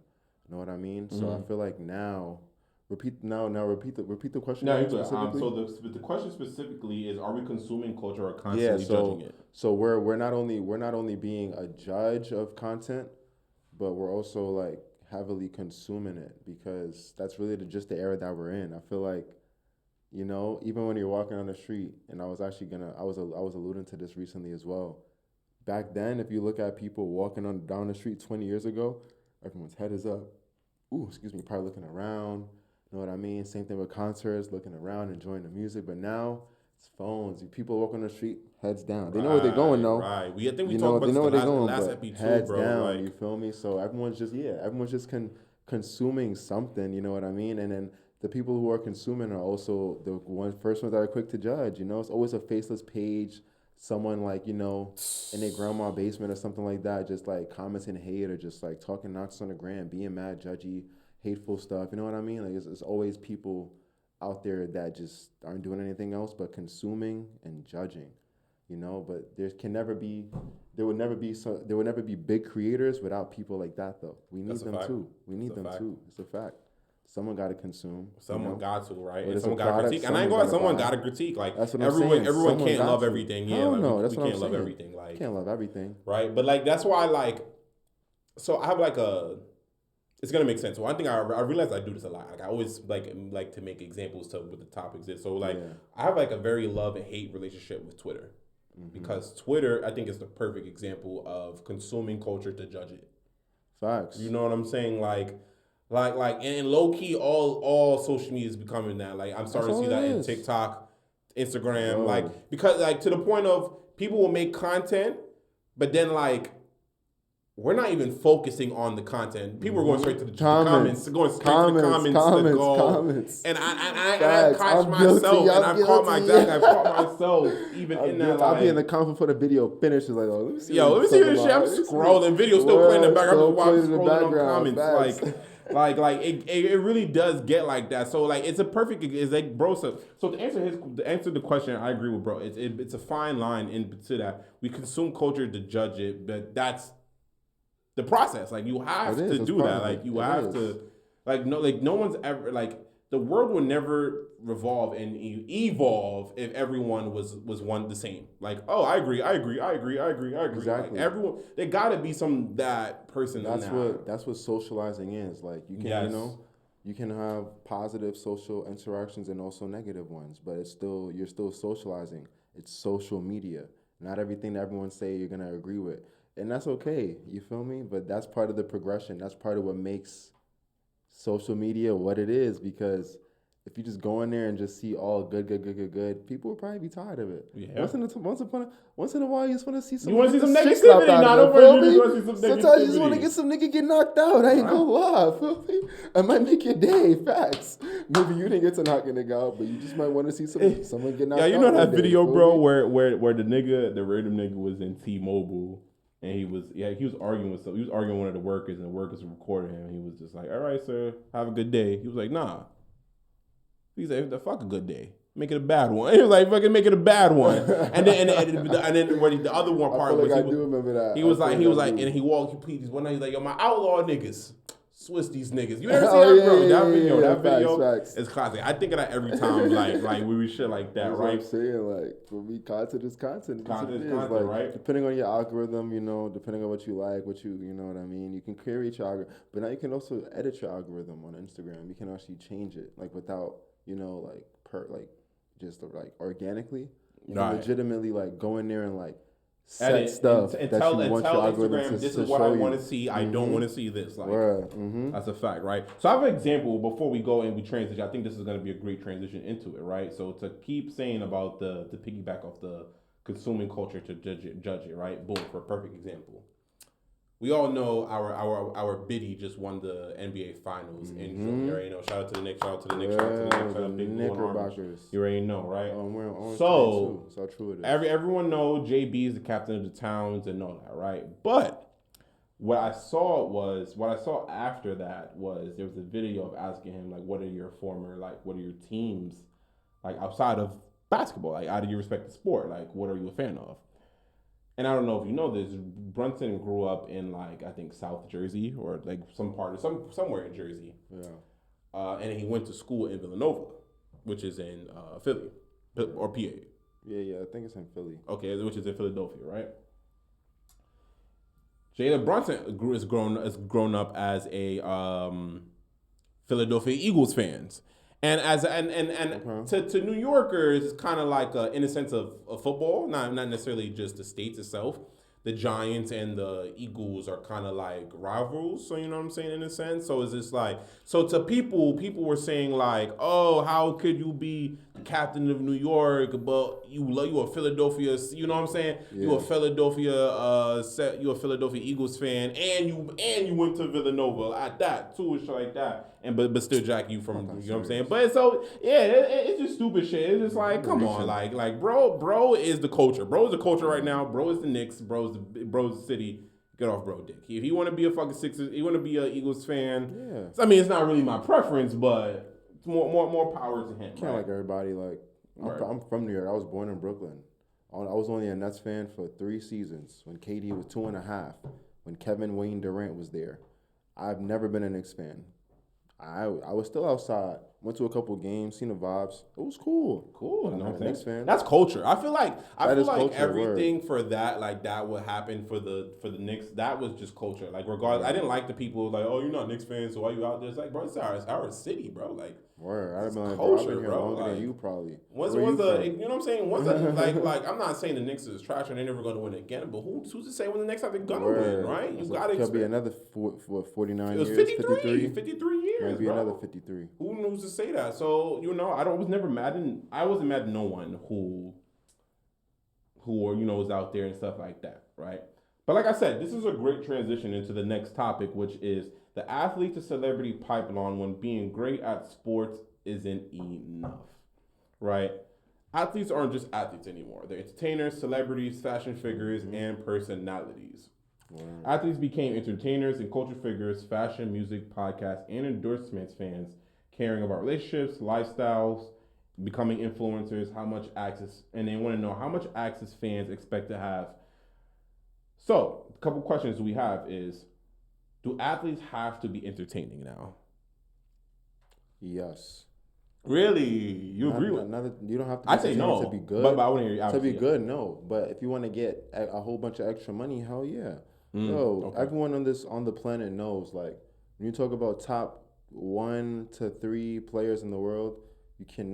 You know what I mean? So I feel like now. Repeat the question. No, so the question specifically is: are we consuming culture or constantly judging it? So we're not only being a judge of content, but we're also like heavily consuming it because that's really just the era that we're in. I feel like, even when you're walking on the street, and I was alluding to this recently as well. Back then, if you look at people walking down the street 20 years ago, everyone's head is up. Probably looking around. You know what I mean? Same thing with concerts, looking around, enjoying the music. But now it's phones. People walk on the street, heads down. They know where they're going, though. Right. I think we talked about this last episode, heads bro. down. You feel me? So everyone's just consuming something. You know what I mean? And then the people who are consuming are also the first ones that are quick to judge. It's always a faceless page. Someone like, in their grandma's basement or something like that, just like commenting hate or just like talking knocks on the gram, being mad, judgy, hateful stuff. You know what I mean? Like it's always people out there that just aren't doing anything else but consuming and judging. But there would never be big creators without people like that though. We need them too. We need them too. It's a fact. someone got to consume. Someone got to, right? And someone got to critique. And I ain't going to someone got to critique. Like, that's what everyone can't love everything. Yeah, like, no, we can't love everything. Like, can't love everything. Right? But, like, that's why, like, so I have, like, it's going to make sense. One thing I realize I do this a lot. Like, I always, like to make examples to what the topics is. So, like, I have, like, a very love and hate relationship with Twitter. Because Twitter, I think, is the perfect example of consuming culture to judge it. Facts. You know what I'm saying? Like, and low key, all social media is becoming that. Like, I'm starting to see that in TikTok, Instagram, like, because, like, to the point of people will make content, but then, like, we're not even focusing on the content. People are going straight to the comments, going straight to the comments. And I catch myself, and I've caught myself even in that. I'll be in the comment before the video finishes, like, oh, let me see. Let me see this shit. I'm scrolling. Video still playing in the background. I'm just scrolling on comments. Like it really does get like that. So like it's a perfect. It's like bro. So to answer the question, I agree with bro. It's a fine line into that. We consume culture to judge it, but that's the process. Like you have to do that. Like you have to. Like no one's ever like the world will never revolve and evolve if everyone was one the same. Like, oh, I agree. Exactly. Like, everyone, there gotta be that person. That's what socializing is. Like you can you can have positive social interactions and also negative ones, but you're still socializing. It's social media. Not everything that everyone say you're gonna agree with, and that's okay. You feel me? But that's part of the progression. That's part of what makes social media what it is, because if you just go in there and just see all good, people will probably be tired of it. Yeah. Once in a while, you just want to see some. You want to see some negativity? Sometimes you just want to get some nigga get knocked out. I ain't gonna lie, feel me? It might make your day. Facts. Maybe you didn't get to knock a nigga out, but you just might want to see someone get knocked out. Yeah, you know that video, bro, where the random nigga was in T-Mobile. And he was arguing with one of the workers, and the workers recorded him. And he was just like, "All right, sir, have a good day." He was like, "Nah." He's like, "Fuck a good day, make it a bad one." He was like, "Fucking make it a bad one." And then when the other one part was, I do remember that. He was like, and he walked. One night he's like, "Yo, my outlaw niggas. Swiss these niggas." You ever see that, bro? That video is classic. I think of that every time, like we shit like that, right? What I'm saying, like, for me, content is content. Content is content, right? Depending on your algorithm, depending on what you like, you know what I mean. You can create your algorithm, but now you can also edit your algorithm on Instagram. You can actually change it, like without, just organically. You can legitimately like go in there and like set stuff and tell Instagram this is what I want to see. I don't want to see this. Like that's a fact, right? So I have an example before we go and we transition. I think this is going to be a great transition into it, right? So to keep saying about the piggyback off the consuming culture to judge it, right? Boom, for a perfect example. We all know our Biddy just won the NBA Finals in June. You already know. Shout out to the Knicks. Shout out to the Knicks. Shout out to the Knicks. Shout out to the Knickerbockers. You already know, right? I'm wearing orange. So how true it is. Everyone knows JB is the captain of the Towns and all that, right? But what I saw after that was there was a video of asking him like, what are your teams like outside of basketball, like out of your respective sport, like what are you a fan of? And I don't know if you know this, Brunson grew up in like I think South Jersey or like somewhere in Jersey. Yeah. And he went to school in Villanova, which is in Philly or PA. Yeah, I think it's in Philly. Okay, which is in Philadelphia, right? Jalen Brunson has grown up as a Philadelphia Eagles fans. And to New Yorkers, it's kind of like in a sense of football, not necessarily just the states itself. The Giants and the Eagles are kind of like rivals, so you know what I'm saying in a sense. So it's just like to people were saying like, oh, how could you be the captain of New York, but you a Philadelphia, you know what I'm saying? Yeah. You're a Philadelphia Eagles fan, and you went to Villanova at that too, and shit like that. And but still jack you from you know what I'm saying. But so yeah, it's just stupid shit. It's just like come on, like bro is the culture. Bro is the culture right now. Bro is the Knicks. Bro's the city. Get off bro dick. If he want to be a fucking Sixers, he want to be an Eagles fan. Yeah. So, I mean, it's not really my preference, but it's more power to him. Can't like everybody. Like I'm from New York. I was born in Brooklyn. I was only a Nets fan for 3 seasons. When KD was 2.5. When Kevin Wayne Durant was there. I've never been a Knicks fan. I was still outside. Went to a couple games, seen the vibes. It was cool. Cool. I'm No a Knicks fan. That's culture. I feel like culture, everything for that, like that would happen for the Knicks. That was just culture. Like regardless, I didn't like the people like, oh, you're not Knicks fans, so why you out there? It's like, bro, it's our city, bro. Like, word. I'd have been like, culture, bro, I've been here bro. longer Like, than you probably. You know what I'm saying? Like I'm not saying the Knicks is trash and they're never going to win again, but who's to say when the Knicks have they're gonna win, right? You got to. Could be another 49 years. 53 years. Maybe bro. another 53. Who knows to say that? So I wasn't mad at no one who was out there and stuff like that, right? But like I said, this is a great transition into the next topic, which is the athlete to celebrity pipeline when being great at sports isn't enough, right? Athletes aren't just athletes anymore. They're entertainers, celebrities, fashion figures, and personalities. Wow. Athletes became entertainers and culture figures, fashion, music, podcasts, and endorsements fans, caring about relationships, lifestyles, becoming influencers, and they want to know how much access fans expect to have. So, a couple questions we have is, do athletes have to be entertaining now? Yes. Really? You agree with? You don't have to. I say no. To be good, but I want to hear you. To be good, no. But if you want to get a whole bunch of extra money, hell yeah. Everyone on the planet knows. Like when you talk about top 1 to 3 players in the world, you can't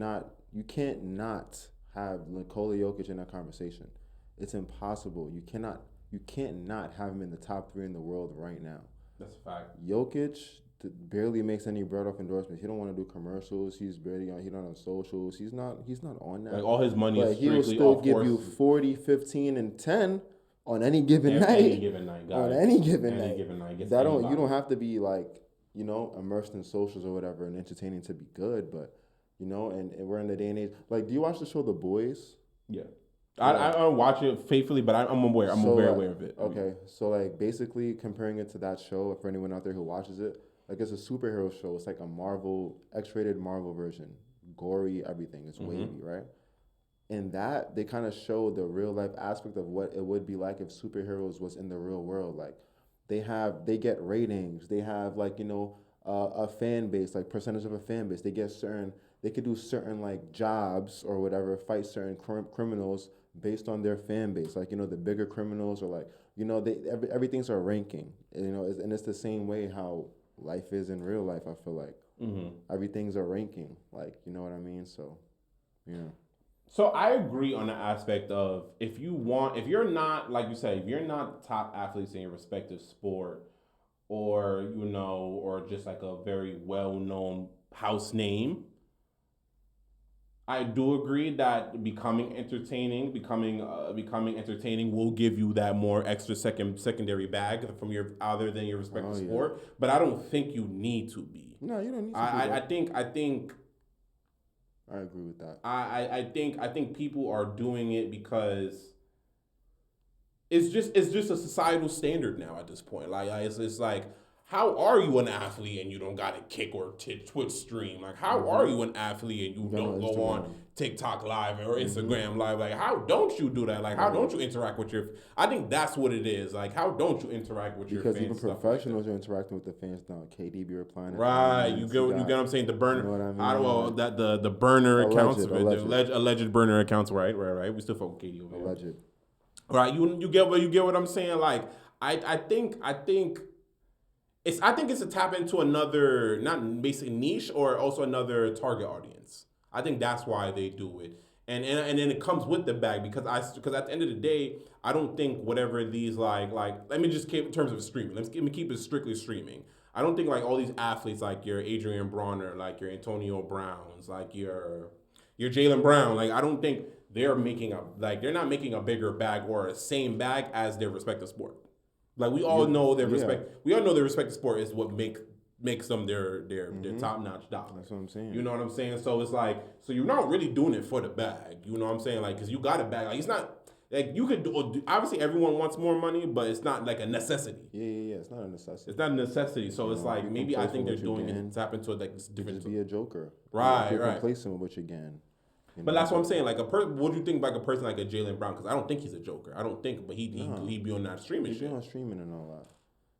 not have Nikola Jokic in that conversation. It's impossible. You can't not have him in the top 3 in the world right now. That's a fact. Jokic barely makes any bread off endorsements. He don't want to do commercials. He's not on socials. He's not on that. Like all his money is he will still give you 40, 15, and 10 on any given night. Any given night, guys. On any given night. You don't have to be like, immersed in socials or whatever and entertaining to be good, but and we're in the day and age. Like, do you watch the show The Boys? Yeah. I don't watch it faithfully, but I'm aware. I'm very aware of it. Okay, so like basically comparing it to that show, for anyone out there who watches it, like it's a superhero show. It's like a Marvel, X-rated Marvel version, gory, everything. It's wavy, right? In that, they kind of show the real life aspect of what it would be like if superheroes was in the real world. Like they get ratings. They have like a fan base, like percentage of a fan base. They could do certain like jobs or whatever, fight certain criminals based on their fan base. Like the bigger criminals are like everything's a ranking. And it's the same way how life is in real life. I feel like everything's a ranking. Like you know what I mean. So yeah. So I agree on the aspect of if you're not, like you say, if you're not top athletes in your respective sport, or or just like a very well-known house name, I do agree that becoming entertaining will give you that more extra secondary bag from your other than your respective sport. But I don't think you need to be. No, you don't need to. I think. I agree with that. I think people are doing it because it's just a societal standard now at this point. Like it's like, how are you an athlete and you don't got a kick or Twitch stream? Like how are you an athlete and you don't go on TikTok live or Instagram live? Like how don't you do that? Like how don't you interact with your? I think that's what it is. Like how don't you interact with your fans? Because even professionals are interacting with the fans now. KD be replying. Right, you get what I'm saying. The burner. You know what I mean? The burner accounts, alleged burner accounts. Right. We still fuck with KD over here. Alleged. Right. You get what I'm saying. Like I think it's a tap into another, not basic niche, or also another target audience. I think that's why they do it. And then it comes with the bag because at the end of the day, I don't think whatever these like let me just keep in terms of streaming. Let me keep it strictly streaming. I don't think like all these athletes like your Adrian Bronner, like your Antonio Browns, like your Jaylen Brown, like I don't think they're not making a bigger bag or a same bag as their respective sport. Like we all know their respective sport is what makes them their top notch dollar. That's what I'm saying. You know what I'm saying? So it's like, so you're not really doing it for the bag. You know what I'm saying? Like, because you got a bag. Like it's not like you could do. Obviously, everyone wants more money, but it's not like a necessity. Yeah. It's not a necessity. It's not a necessity. So it's like maybe I think they're doing it to tap into it, like it's different. Just be a joker. Right. Complacent with what you can. But that's what I'm saying. Like what do you think about a person like a Jaylen Brown? Because I don't think he's a joker. I don't think, but he'd be on that streaming shit. He'd be on streaming and all that.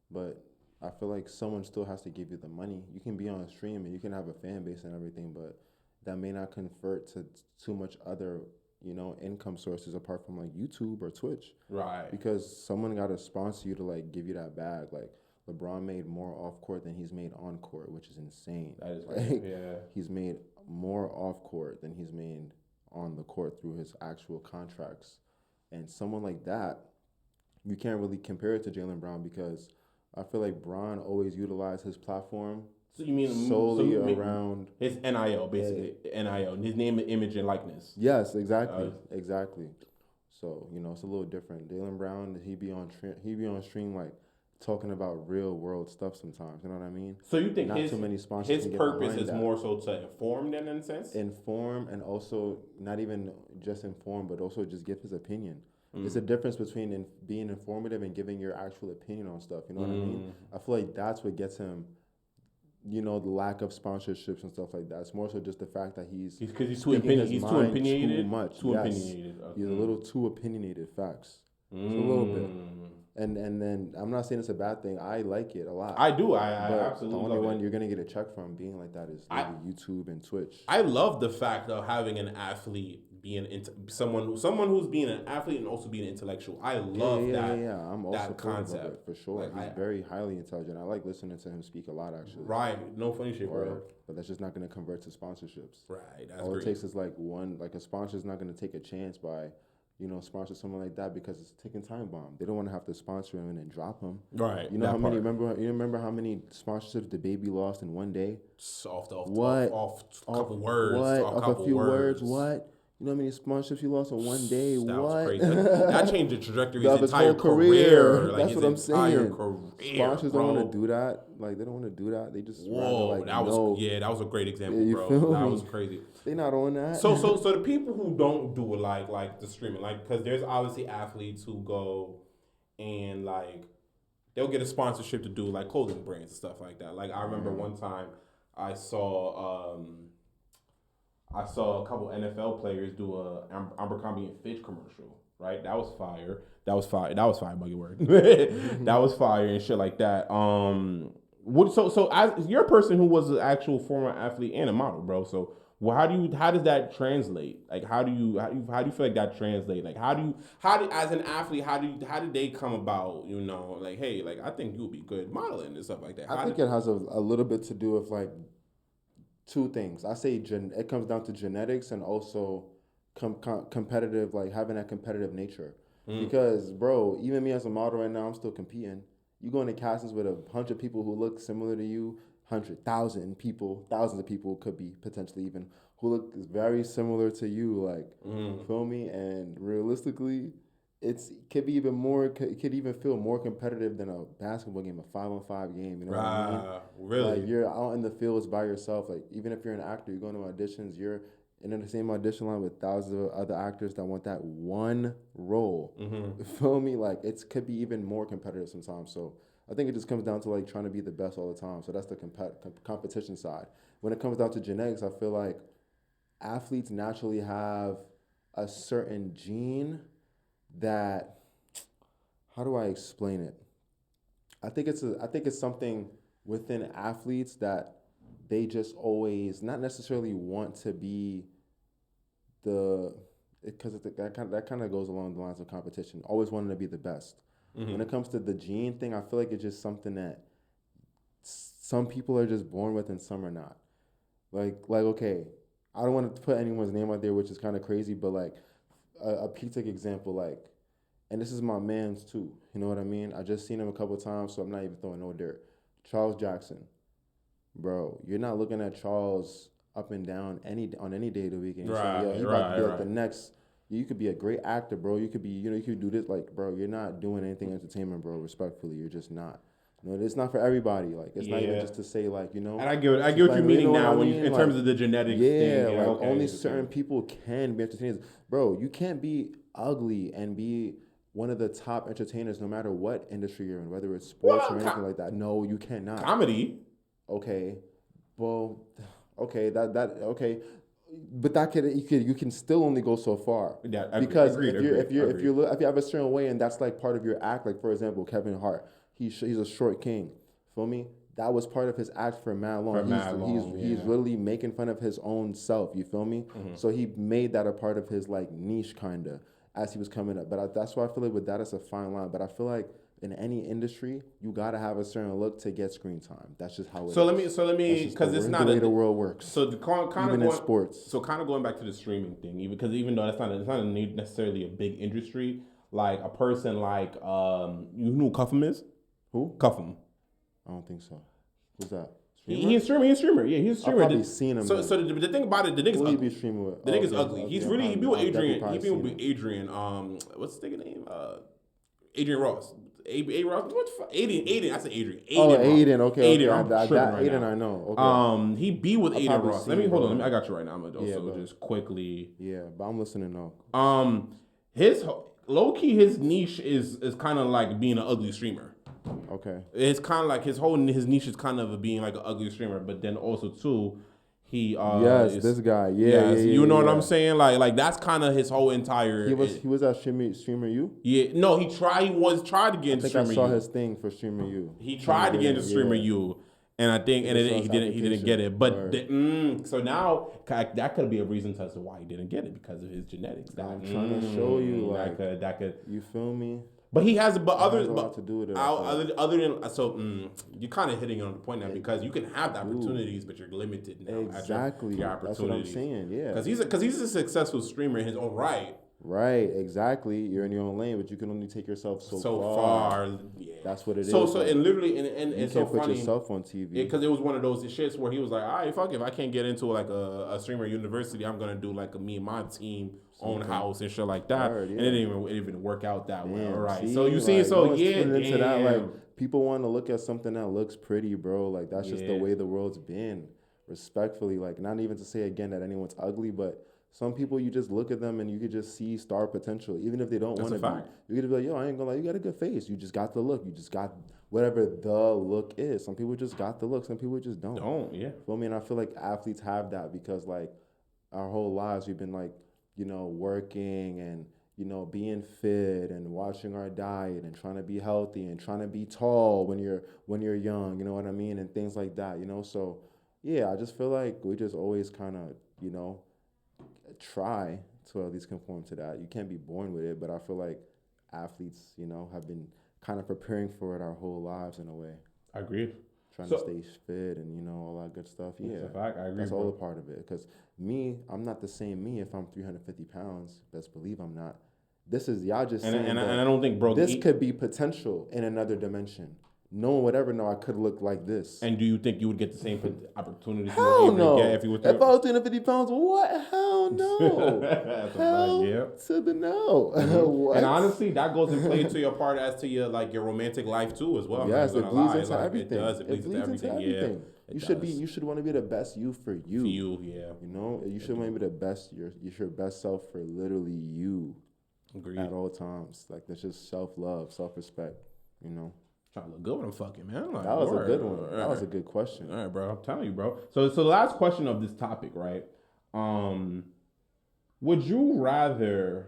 But I feel like someone still has to give you the money. You can be on a stream and you can have a fan base and everything, but that may not convert to too much other, income sources apart from like YouTube or Twitch. Right. Because someone got to sponsor you to like give you that bag. Like LeBron made more off court than he's made on court, which is insane. That is like, right. Yeah. He's made more off court than he's made on the court through his actual contracts. And someone like that, you can't really compare it to Jaylen Brown because I feel like Bron always utilized his platform So you mean solely around his NIL, basically NIL, his name, image, and likeness. Yes, exactly. So it's a little different. Jaylen Brown, he be on stream like talking about real world stuff sometimes. You know what I mean? So you think not too many sponsors his purpose is more so to inform them in a sense? Inform, and also not even just inform, but also just give his opinion. It's a difference between being informative and giving your actual opinion on stuff. You know what I mean? I feel like that's what gets him, the lack of sponsorships and stuff like that. It's more so just the fact that he's too opinionated. He's too opinionated. Too much. Too opinionated. He's a little too opinionated. Facts. Just a little bit. And then I'm not saying it's a bad thing. I like it a lot. I do. I absolutely. The only one you're gonna get a check from being like that is maybe YouTube and Twitch. I love the fact of having an athlete being someone who's being an athlete and also being an intellectual. I love that. Yeah. I'm also that concept of it, for sure. Like, he's very highly intelligent. I like listening to him speak a lot, actually. Right. No funny shit, bro. But that's just not gonna convert to sponsorships. Right. That's all great. It takes is a sponsor's not gonna take a chance by sponsor someone like that because it's a ticking time bomb. They don't want to have to sponsor him and then drop him. Right. You know how many? Remember how many sponsorships the baby lost in one day? Off a couple words. What? Off a few words. What? You know how many sponsorships he lost in one day? That what? was crazy. That changed the trajectory of his entire whole career. Like that's what I'm saying. Sponsors don't want to do that. Like, they don't want to do that. They just that was a great example, bro. That was crazy. They not on that. So the people who don't do it like the streaming, like, because there's obviously athletes who go and like they'll get a sponsorship to do like clothing brands and stuff like that. Like I remember one time I saw a couple NFL players do a Abercrombie and Fitch commercial. Right, that was fire. Buggy word. That was fire and shit like that. So as you're a person who was an actual former athlete and a model, bro. So how does that translate? Like how do you feel like that translate? Like how do as an athlete how did they come about? Like, hey, like I think you'll be good modeling and stuff like that. I think it has a little bit to do with like two things. I say it comes down to genetics and also competitive, like having that competitive nature. Because, bro, even me as a model right now, I'm still competing. You go into castings with 100 people who look similar to you, 100,000 people, thousands of people could be potentially even who look very similar to you. Like, feel me? And realistically, it could even feel more competitive than a basketball game, a 5-on-5 game. You know what I mean? Really? Like, you're out in the fields by yourself. Like, even if you're an actor, you're going to auditions, you're in the same audition line with thousands of other actors that want that one role. Feel me? Like, it could be even more competitive sometimes. So I think it just comes down to like trying to be the best all the time. So that's the competition side. When it comes down to genetics, I feel like athletes naturally have a certain gene that, how do I explain it? I think it's something within athletes that they just always not necessarily want to be because that kind of goes along the lines of competition. Always wanting to be the best. When it comes to the gene thing, I feel like it's just something that some people are just born with and some are not. Like okay, I don't want to put anyone's name out there, which is kind of crazy, but like a P-Tech example, like, and this is my man's too. You know what I mean? I just seen him a couple of times, so I'm not even throwing no dirt. Charles Jackson. Bro, you're not looking at Charles up and down on any day of the week. And about to be like the next. You could be a great actor, bro. You could be, you could do this. Like, bro, you're not doing anything entertainment, bro. Respectfully, you're just not. It's not for everybody. Like, it's not even just to say, like, And I get what you're meaning now in terms of the genetics thing. Yeah, like only certain people can be entertainers, bro. You can't be ugly and be one of the top entertainers, no matter what industry you're in, whether it's sports or anything like that. No, you cannot. Comedy. Okay, well, okay, okay, but you can still only go so far. Yeah, because if you have a certain way and that's like part of your act, like for example, Kevin Hart, he's a short king. Feel me? That was part of his act for mad long. He's literally making fun of his own self. You feel me? Mm-hmm. So he made that a part of his like niche kinda as he was coming up. But that's why I feel like with that it's a fine line. But I feel like in any industry, you gotta have a certain look to get screen time. That's just how it is. So let me, because it's not the way the world works. So kind of in sports. So kind of going back to the streaming thing, even though it's not necessarily a big industry. Like a person like you know who Cuffham is? Who? Cuffham. I don't think so. Who's that? He's a streamer. Yeah, he's a streamer. I've probably seen him. So the thing about it, the nigga's ugly. Be streaming with? The nigga's ugly. He's really he be with Adrian. He be with Adrian. What's the nigga name? Adrian Ross. A Ross. What the fuck? Aiden. I said Adrian. Aiden. Okay. Aiden. Aiden. I know. Okay. He be with Aiden Ross. Let me hold on. I got you right now. I'm gonna also just quickly. Yeah, but I'm listening now. His low key, his niche is kind of like being an ugly streamer. Okay. It's kind of like his niche is kind of being like an ugly streamer, but then also too, he this guy. Yeah, you know what I'm saying? Like that's kind of his whole entire. He was at Streamer U. Yeah, no, he tried to get into Streamer U. I saw his thing for Streamer U. He tried to get into Streamer U, and I think he didn't get it. But so now that could be a reason as to why he didn't get it because of his genetics. I'm trying to show you like that could. You feel me? But he has, but other to do with it, other than so, you're kind of hitting on the point now because you can have the opportunities, but you're limited now. Exactly, your opportunities. That's what I'm saying. Yeah, because he's a successful streamer in his own right. Right, exactly. You're in your own lane, but you can only take yourself so far. Yeah. That's what it is. So and literally, and you it's can't so put funny yourself on TV because it was one of those shits where he was like, "All right, fuck, if I can't get into like a streamer university, I'm gonna do like me and my team own house and shit like that." And it didn't even work out that way. All right, so you see, into that, like people want to look at something that looks pretty, bro. Like that's just the way the world's been. Respectfully, like not even to say again that anyone's ugly, but some people, you just look at them and you could just see star potential, even if they don't want to be. You could be like, yo, I ain't gonna lie, you got a good face. You just got the look. You just got whatever the look is. Some people just got the look. Some people just don't. Feel me? And I feel like athletes have that because like our whole lives we've been like, you know, working and, you know, being fit and watching our diet and trying to be healthy and trying to be tall when you're young, you know what I mean? And things like that, you know? So yeah, I just feel like we just always kind of, you know, try to at least conform to that. You can't be born with it, but I feel like athletes, you know, have been kind of preparing for it our whole lives in a way. I agree. Trying to stay fit and, you know, all that good stuff. Yeah, that's a fact. I agree. That's all a part of it. Because I'm not the same me if I'm 350 pounds. Best believe I'm not. This is y'all just saying and I don't think, bro. This could be potential in another dimension. No one would ever know I could look like this. And do you think you would get the same opportunities you were able no. to get if you were? If I was 250 pounds, what? Hell no. Hell to the no. What? And honestly, that goes and plays to your part as to your like your romantic life too as well. Yes, it bleeds into everything. It does. It bleeds into everything. Yeah. You should want to be the best you for you. For you, yeah. You know, you should want to be the best your best self for literally you. Agreed. At all times. Like that's just self-love, self-respect, you know. Trying to look good when I'm fucking, man. Like, that was a good one. That was a good question. All right, bro. I'm telling you, bro. So the last question of this topic, right? Would you rather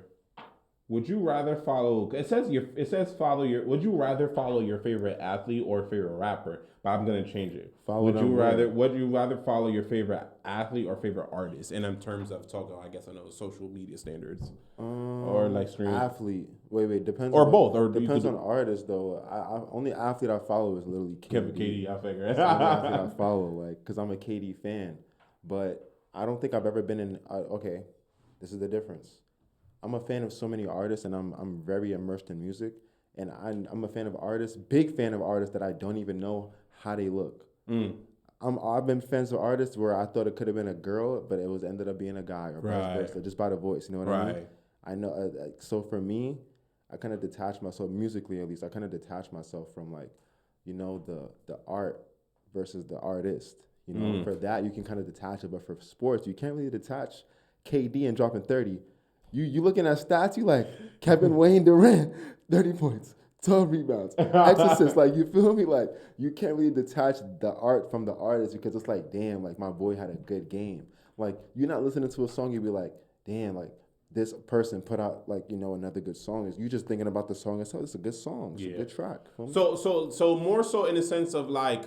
follow? It says follow your. Would you rather follow your favorite athlete or favorite rapper? But I'm gonna change it. Would you rather follow your favorite athlete or favorite artist? And in terms of talking, I guess I know social media standards or like streaming. Athlete. Wait. Depends. Or on, both. Or depends on artist though. I only athlete I follow is literally KD. I figure. That's the only athlete I follow, like, cause I'm a KD fan. But I don't think I've ever been in. Okay, this is the difference. I'm a fan of so many artists, and I'm very immersed in music. And I'm a fan of artists, big fan of artists that I don't even know how they look. I've been fans of artists where I thought it could have been a girl, but it was ended up being a guy or vice versa, just by the voice. You know what I mean? I know. So for me, I kind of detach myself musically, at least. I kind of detach myself from like, you know, the art versus the artist. You know, for that you can kind of detach it, but for sports you can't really detach KD and dropping 30. You looking at stats, you like Kevin Wayne Durant, 30 points, 12 rebounds, Exorcist. Like, you feel me? Like, you can't really detach the art from the artist because it's like, damn, like my boy had a good game. Like, you're not listening to a song, you'd be like, damn, like this person put out like another good song. Is you just thinking about the song itself? It's a good song. It's a good track. So more so in the sense of like.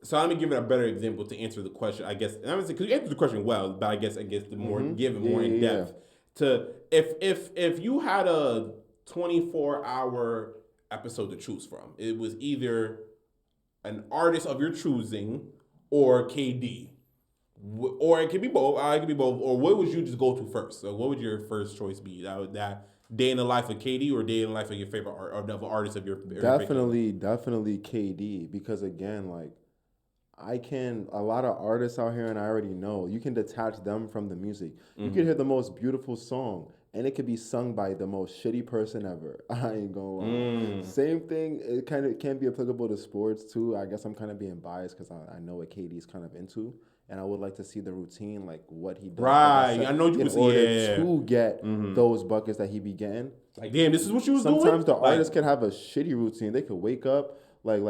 So let me give it a better example to answer the question. I guess because you answered the question well, but I guess the more give it more in depth. To if you had a 24-hour episode to choose from, it was either an artist of your choosing or KD. Or it could be both. It could be both. Or what would you just go to first? So what would your first choice be? That day in the life of KD or day in the life of your favorite art or the artist of your definitely KD, because again, like a lot of artists out here, and I already know you can detach them from the music. You can hear the most beautiful song and it could be sung by the most shitty person ever. I ain't gonna lie. Same thing, it kind of can be applicable to sports too. I guess I'm kind of being biased because I know what KD's kind of into. And I would like to see the routine, like what he does. Right, I know you in order to get those buckets that he be getting. Like, damn, this is what you was doing? Sometimes the artist can have a shitty routine. They could wake up, like,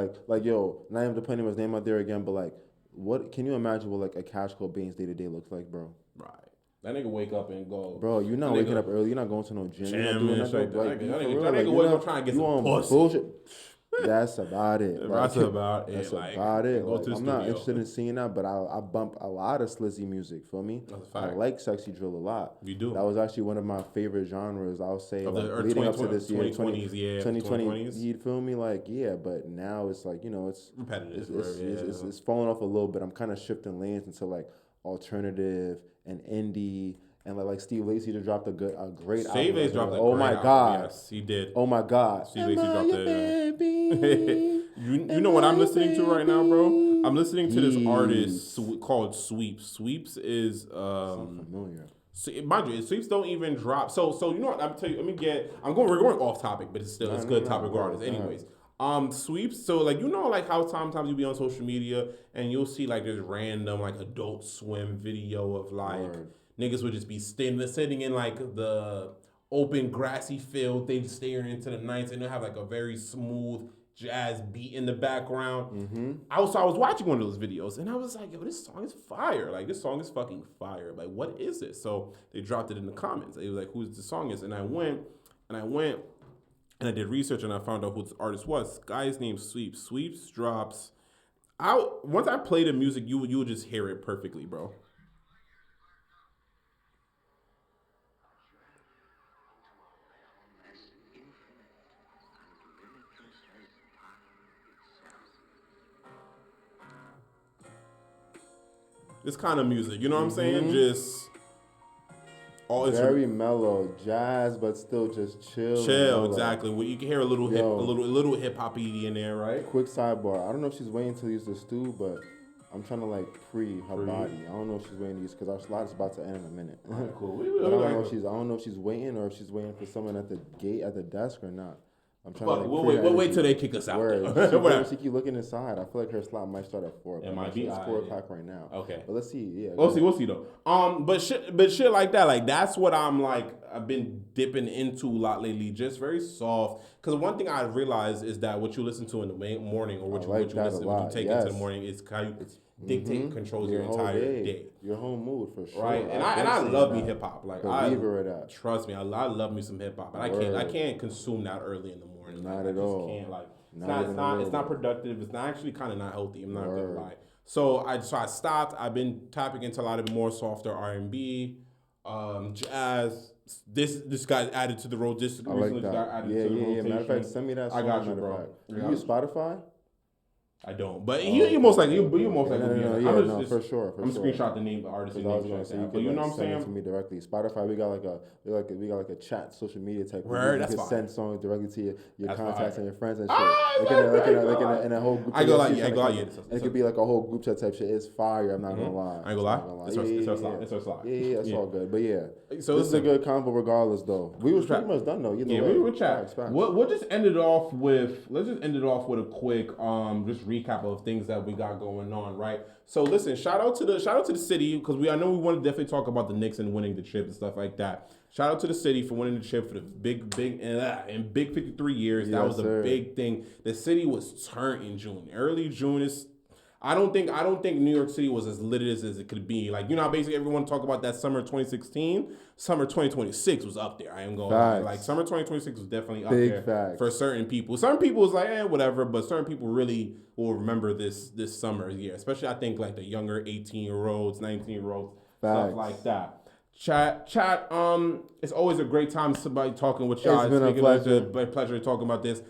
yo, not even to put anyone's name out there again, but like, what can you imagine what like a Cash Cobain's day-to-day looks like, bro? Right. That nigga wake up and go. Bro, you're not waking up early. You're not going to no gym. You're not doing nothing. That nigga wake up trying to get some pussy. Bullshit. That's about it. That's about it. That's about it. Like, I'm not interested in seeing that, but I bump a lot of Slizzy music. Feel me? I like sexy drill a lot. You do. That was actually one of my favorite genres. I'll say leading up to this year, 2020. You feel me? Like but now it's like it's repetitive. It's falling off a little bit. I'm kind of shifting lanes into like alternative and indie. And like Steve Lacy just dropped a great album. Steve Lacy dropped a great album. God. Yes, he did. Oh my God. Steve Lacy dropped it. You know what I'm listening to right now, bro? I'm listening to this artist called Sweeps. Sweeps is familiar. Mind you, Sweeps don't even drop. So you know what? I'm tell you. We're going off topic, but it's still it's good topic regardless. Anyways. Sweeps. So like like how sometimes you be on social media and you'll see like this random like Adult Swim video of like niggas would just be sitting in like the open grassy field. They just staring into the nights and they'll have like a very smooth jazz beat in the background. I was watching one of those videos and I was like, yo, this song is fire. Like this song is fucking fire. Like what is this? So they dropped it in the comments. They was like, who's the song is? And I went and I did research and I found out who the artist was. Guy's named Sweeps. Sweeps drops out. Once I play the music, you would just hear it perfectly, bro. This kind of music, you know what I'm saying? Just all very mellow, jazz, but still just chill. Chill, exactly. Well, you can hear a little hip hop in there, right? Quick sidebar. I don't know if she's waiting to use the stew, but I'm trying to like free her body. I don't know if she's waiting to use because our slot is about to end in a minute. Right, cool. I don't know if she's waiting or if she's waiting for someone at the gate at the desk or not. I'm trying to we'll wait till they kick us out. She keep looking inside. I feel like her slot might start at 4. It might be 4 o'clock right now. Okay, but let's see. Yeah, we'll see though. But shit like that, like that's what I've been dipping into a lot lately. Just very soft. Because one thing I realized is that what you listen to in the morning or what you take into the morning is how you dictate controls your entire day. Your whole mood for sure. Right, and I love me hip hop. Like believer of that. Trust me, I love me some hip hop, but I can't consume that early in the morning. Not at all. Can't like it's not productive. It's not actually kind of not healthy. I'm not gonna lie. So I stopped. I've been tapping into a lot of more softer R&B, jazz. This got added to the road. This recently got added to the rotation. Matter of fact, send me that song. I got you, bro. You use Spotify? I don't, but you most likely no, for sure. I'm screenshot the name of the artist. You know what I'm saying? To me directly. Spotify, we got like a chat social media type. Word, you can send songs directly to your contacts and your friends and shit. Like in a whole group. It could be like a whole group chat type shit. It's fire. I'm not gonna lie. I ain't gonna lie. It's our slot. Yeah, that's all good. But yeah, so this is a good combo regardless, though. We was pretty much done though. Yeah, we were chat. We'll just end it off with. Let's just end it off with a quick just recap of things that we got going on, right? So listen, shout out to the city because I know we want to definitely talk about the Knicks and winning the chip and stuff like that. Shout out to the city for winning the chip for the big 53 years. That was a big thing. The city was turned in June. Early June is. I don't think New York City was as lit as it could be. Like, you know how basically everyone talk about that summer 2016? Summer 2026 was up there. I am going to lie. Like, summer 2026 was definitely up there for certain people. Certain people was like, whatever, but certain people really will remember this summer year. Especially, I think, like, the younger 18-year-olds, 19-year-olds, stuff like that. Chat. It's always a great time somebody talking with y'all. It's been a pleasure. It's a pleasure talking about this.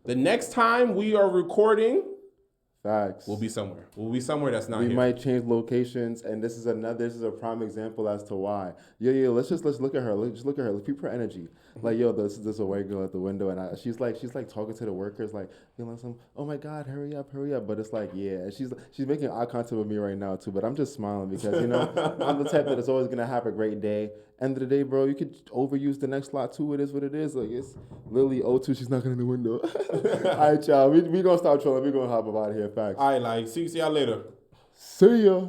The next time we are recording, facts. We'll be somewhere. That's not here. We might change locations, and this is a prime example as to why. Yo, let's look at her. Let's look at her. Let's peep her energy. Like, yo, this is a white girl at the window, and she's like talking to the workers, like, feeling some, oh my God, hurry up. But it's like, yeah, she's making eye contact with me right now too. But I'm just smiling because, you know, I'm the type that is always gonna have a great day. End of the day, bro, you could overuse the next slot too. It is what it is. Like, it's Lily O2. She's knocking in the window. All right, y'all. We gonna stop trolling. We gonna hop up out of here. Facts. All right, like, see y'all later. See ya.